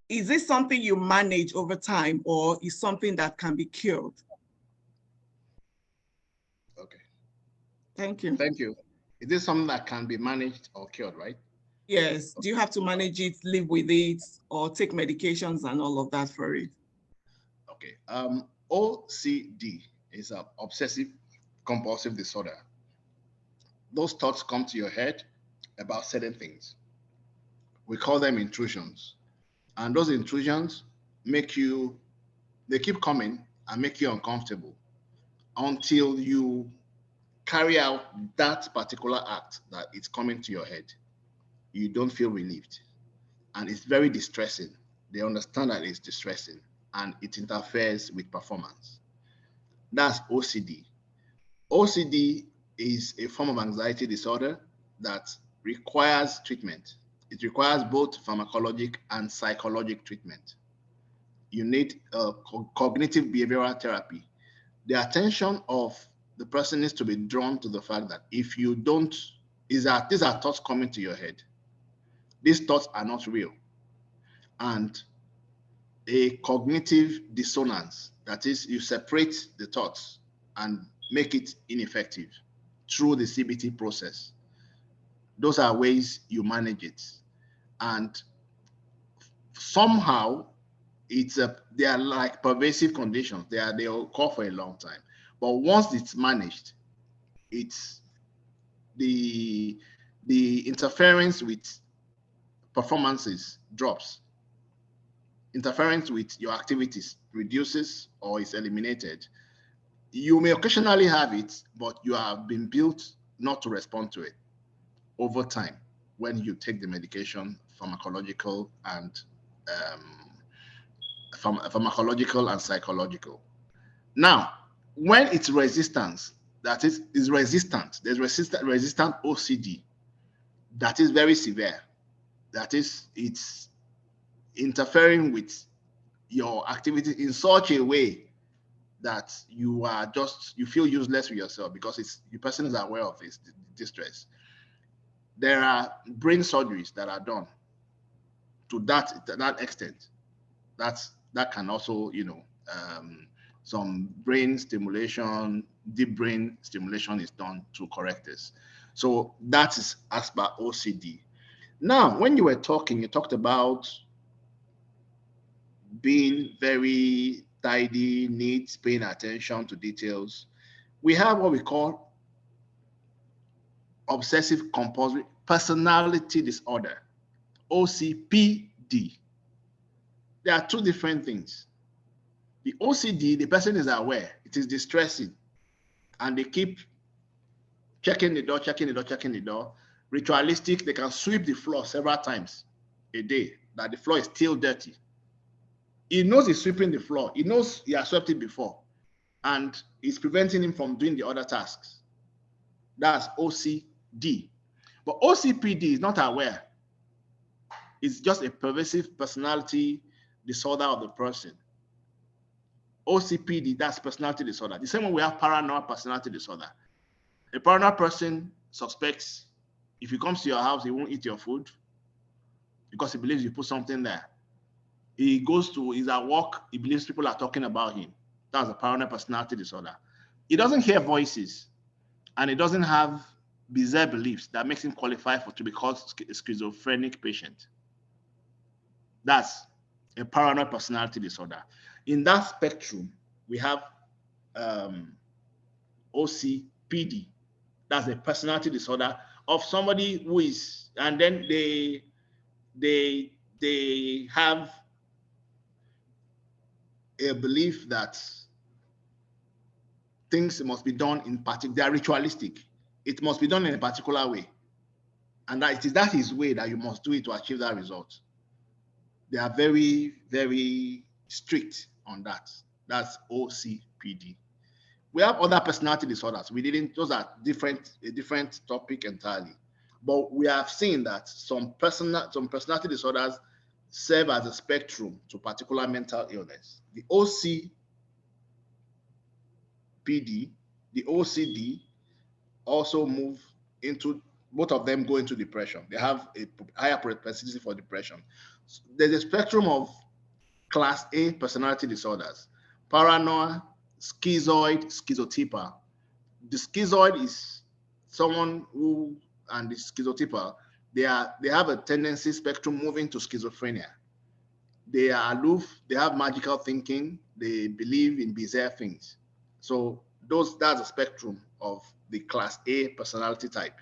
is this something you manage over time or is something that can be cured? Okay. Thank you. Thank you. Is this something that can be managed or cured, right? Yes. Do you have to manage it, live with it, or take medications and all of that for it? Okay. OCD is an obsessive compulsive disorder. Those thoughts come to your head about certain things. We call them intrusions. And those intrusions they keep coming and make you uncomfortable until you carry out that particular act that it's coming to your head. You don't feel relieved. And it's very distressing. They understand that it's distressing and it interferes with performance. That's OCD. OCD is a form of anxiety disorder that requires treatment. It requires both pharmacologic and psychologic treatment. You need cognitive behavioral therapy. The attention of the person needs to be drawn to the fact that if you don't, these are thoughts coming to your head. These thoughts are not real. And a cognitive dissonance, that is, you separate the thoughts and make it ineffective through the CBT process. Those are ways you manage it. And somehow they are like pervasive conditions. They occur for a long time. But once it's managed, it's the interference with performances drops. Interference with your activities reduces or is eliminated. You may occasionally have it, but you have been built not to respond to it over time when you take the medication, pharmacological and psychological. Now, when it's resistance, that is resistant, there's resistant OCD that is very severe. That is, it's interfering with your activity in such a way that you feel useless with yourself because the person is aware of this distress. There are brain surgeries that are done to that extent. That can also, some brain stimulation, deep brain stimulation is done to correct this. So that is as per OCD. Now, when you were talking, you talked about being very tidy, neat, paying attention to details. We have what we call obsessive compulsive personality disorder, OCPD. There are two different things. The OCD, the person is aware, it is distressing, and they keep checking the door, checking the door, checking the door. Ritualistic, they can sweep the floor several times a day, that the floor is still dirty. He knows he's sweeping the floor. He knows he has swept it before, and it's preventing him from doing the other tasks. That's OCD. But OCPD is not aware. It's just a pervasive personality disorder of the person. OCPD, that's personality disorder. The same way we have paranoid personality disorder. A paranoid person suspects if he comes to your house, he won't eat your food because he believes you put something there. He's at work, he believes people are talking about him. That's a paranoid personality disorder. He doesn't hear voices, and he doesn't have bizarre beliefs that makes him qualify to be called a schizophrenic patient. That's a paranoid personality disorder. In that spectrum, we have OCPD. That's a personality disorder of somebody who is, and then they have a belief that things must be done in particular. They are ritualistic. It must be done in a particular way, and that is way that you must do it to achieve that result. They are very, very strict on that. That's OCPD. We have other personality disorders. Those are a different topic entirely. But we have seen that some personality disorders serve as a spectrum to particular mental illness. The OCPD, the OCD also move into, both of them go into depression. They have a higher propensity for depression. So there's a spectrum of class A personality disorders: paranoia, schizoid, schizotypal. The schizoid is someone who, and the schizotypal, they have a tendency spectrum moving to schizophrenia. They are aloof, they have magical thinking, they believe in bizarre things. So that's a spectrum of the class A personality type.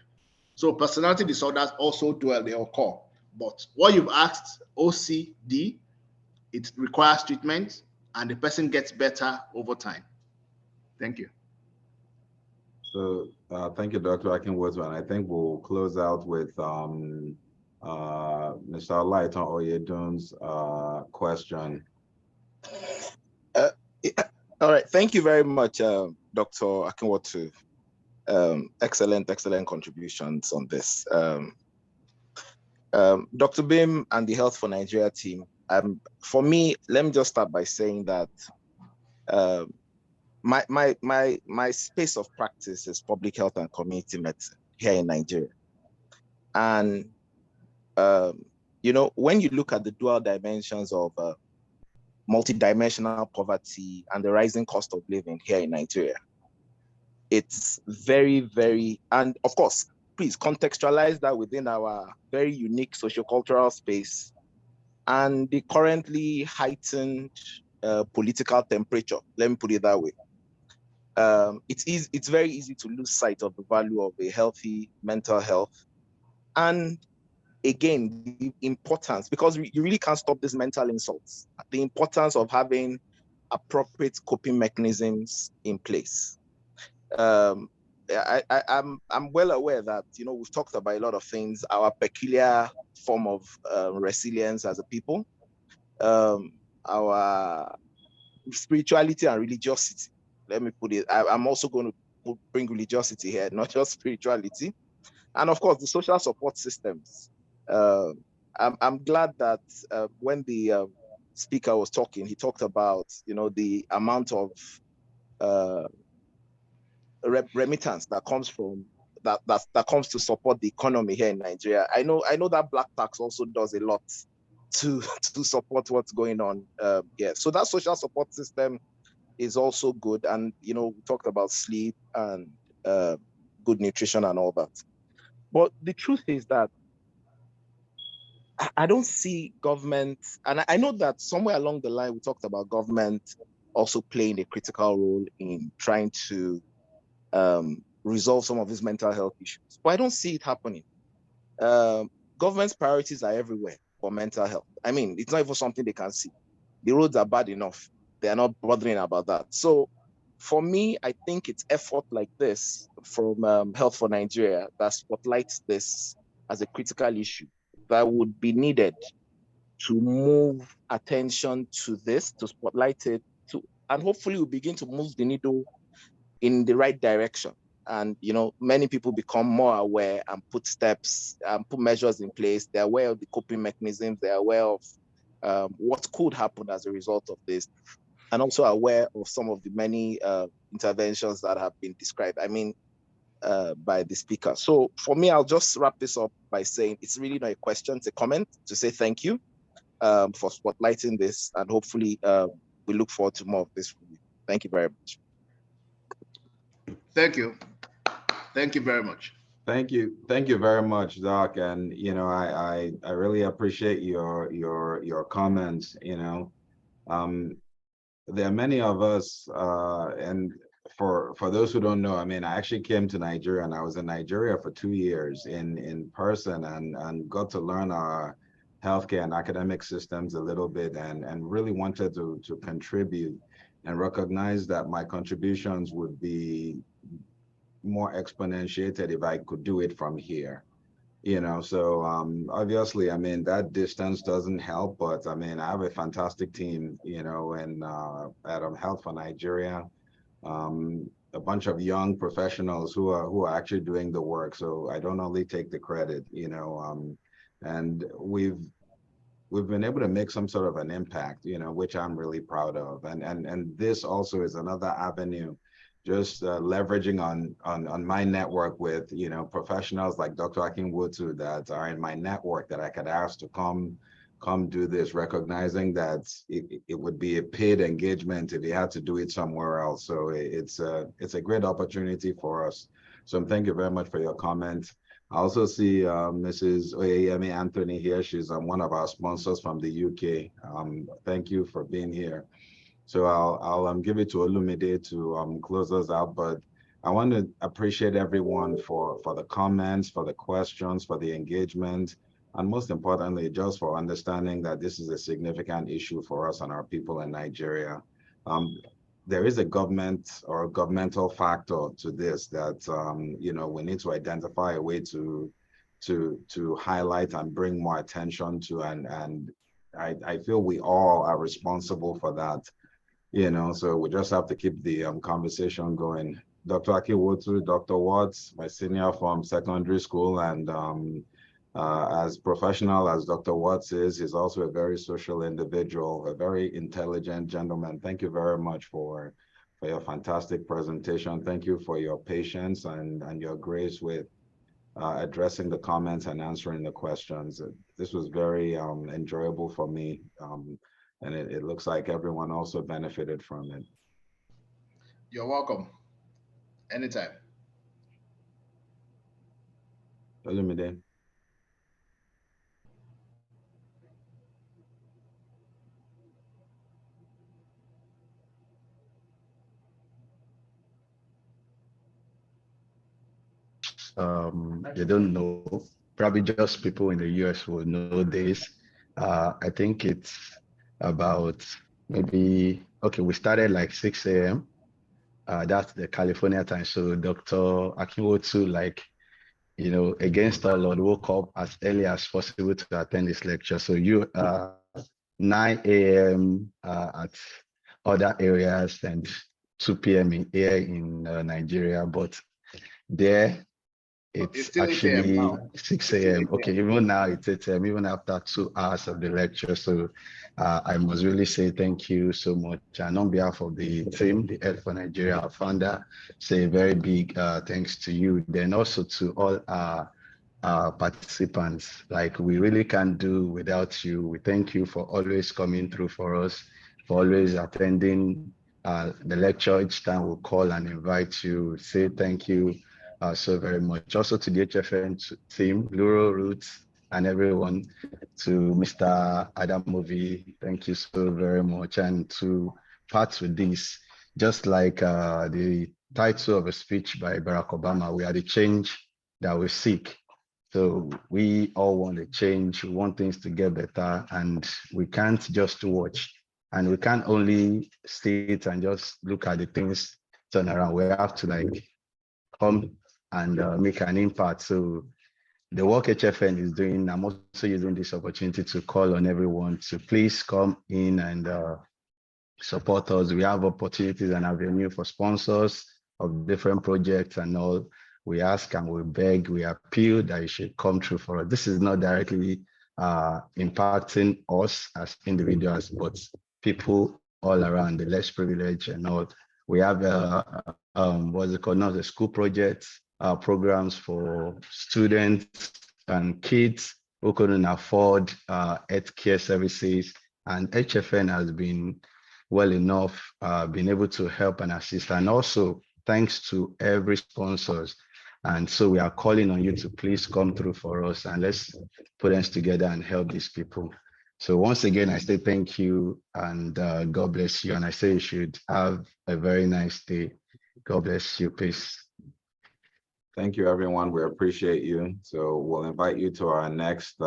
So personality disorders also they occur. But what you've asked, OCD, it requires treatment and the person gets better over time. Thank you. So thank you, Dr. Akinwotu. And I think we'll close out with Mr. Lighton Oyedun's question. All right. Thank you very much, Dr. Akinwotu. Excellent contributions on this. Dr. Bim and the Health for Nigeria team, for me, let me just start by saying that my space of practice is public health and community medicine here in Nigeria. And, when you look at the dual dimensions of multidimensional poverty and the rising cost of living here in Nigeria, it's very, very, and of course, please contextualize that within our very unique sociocultural space and the currently heightened political temperature. Let me put it that way. It's very easy to lose sight of the value of a healthy mental health. And again, the importance, because you really can't stop these mental insults, the importance of having appropriate coping mechanisms in place. I'm well aware that, we've talked about a lot of things, our peculiar form of resilience as a people, our spirituality and religiosity. Let me put it, I'm also going to bring religiosity here, not just spirituality. And of course, the social support systems. I'm glad that when the speaker was talking, he talked about, the amount of remittance that comes from that comes to support the economy here in Nigeria. I know that black tax also does a lot to support what's going on here. So that social support system is also good. And we talked about sleep and good nutrition and all that. But the truth is that I don't see government, and I know that somewhere along the line we talked about government also playing a critical role in trying to resolve some of these mental health issues, but I don't see it happening. Government's priorities are everywhere for mental health. I mean, it's not even something they can see. The roads are bad enough. They are not bothering about that. So for me, I think it's effort like this from Health for Nigeria that spotlights this as a critical issue that would be needed to move attention to this, to spotlight it, to, and hopefully we'll begin to move the needle in the right direction. And many people become more aware and put steps and put measures in place. They're aware of the coping mechanisms. They're aware of what could happen as a result of this, and also aware of some of the many interventions that have been described. I mean, by the speaker. So for me, I'll just wrap this up by saying it's really not a question, it's a comment to say thank you for spotlighting this, and hopefully we look forward to more of this from you. Thank you very much. Thank you. Thank you very much. Thank you very much, Doc. And I really appreciate your comments. There are many of us, and for those who don't know, I mean, I actually came to Nigeria, and I was in Nigeria for 2 years in person, and got to learn our healthcare and academic systems a little bit, and really wanted to contribute and recognize that my contributions would be more exponentiated if I could do it from here. So obviously, I mean, that distance doesn't help, but I mean, I have a fantastic team, and at Health for Nigeria, a bunch of young professionals who are actually doing the work. So I don't only take the credit, and we've been able to make some sort of an impact, which I'm really proud of. And this also is another avenue, just leveraging on my network with, professionals like Dr. Akinwotu that are in my network that I could ask to come do this, recognizing that it would be a paid engagement if he had to do it somewhere else. So it's a great opportunity for us. So thank you very much for your comment. I also see Mrs. Oyeyemi Anthony here. She's one of our sponsors from the UK. Thank you for being here. So I'll give it to Olumide to close us out. But I want to appreciate everyone for the comments, for the questions, for the engagement, and most importantly, just for understanding that this is a significant issue for us and our people in Nigeria. There is a government or a governmental factor to this that we need to identify a way to highlight and bring more attention to, and I feel we all are responsible for that. So we just have to keep the conversation going. Dr. Akinwotu, Dr. Watts, my senior from secondary school, and as professional as Dr. Watts is, he's also a very social individual, a very intelligent gentleman. Thank you very much for your fantastic presentation. Thank you for your patience and your grace with addressing the comments and answering the questions. This was very enjoyable for me. And it looks like everyone also benefited from it. You're welcome. Anytime. Olumide. They don't know. Probably just people in the US will know this. I think it's about maybe, okay, we started like 6 a.m. That's the California time. So Dr. Akinwotu, against all Lord, woke up as early as possible to attend this lecture. So 9 a.m. At other areas and 2 p.m. here in Nigeria, but there it's actually 6 a.m. Okay, even now it's 8 a.m., even after 2 hours of the lecture. So I must really say thank you so much. And on behalf of the team, the Health for Nigeria, our founder, say a very big thanks to you. Then also to all our participants. Like, we really can't do without you. We thank you for always coming through for us, for always attending the lecture. Each time we'll call and invite you, say thank you so very much. Also to the HFN team, Luro, Roots, and everyone, to Mr. Adamovi. Thank you so very much. And to part with this, just like the title of a speech by Barack Obama, we are the change that we seek. So we all want a change. We want things to get better, and we can't just watch. And we can't only sit and just look at the things turn around. We have to like come and make an impact. So the work HFN is doing, I'm also using this opportunity to call on everyone to please come in and support us. We have opportunities and avenue for sponsors of different projects and all. We ask and we beg, we appeal that you should come through for us. This is not directly impacting us as individuals, but people all around, the less privileged and all. We have what's it called now, the school projects, programs for students and kids who couldn't afford healthcare services. And HFN has been well enough, been able to help and assist. And also thanks to every sponsors. And so we are calling on you to please come through for us and let's put us together and help these people. So once again, I say thank you and God bless you. And I say you should have a very nice day. God bless you. Peace. Thank you, everyone. We appreciate you. So we'll invite you to our next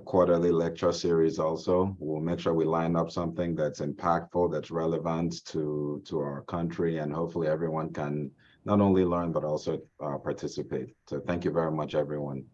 quarterly lecture series also. We'll make sure we line up something that's impactful, that's relevant to our country, and hopefully everyone can not only learn, but also participate. So thank you very much, everyone.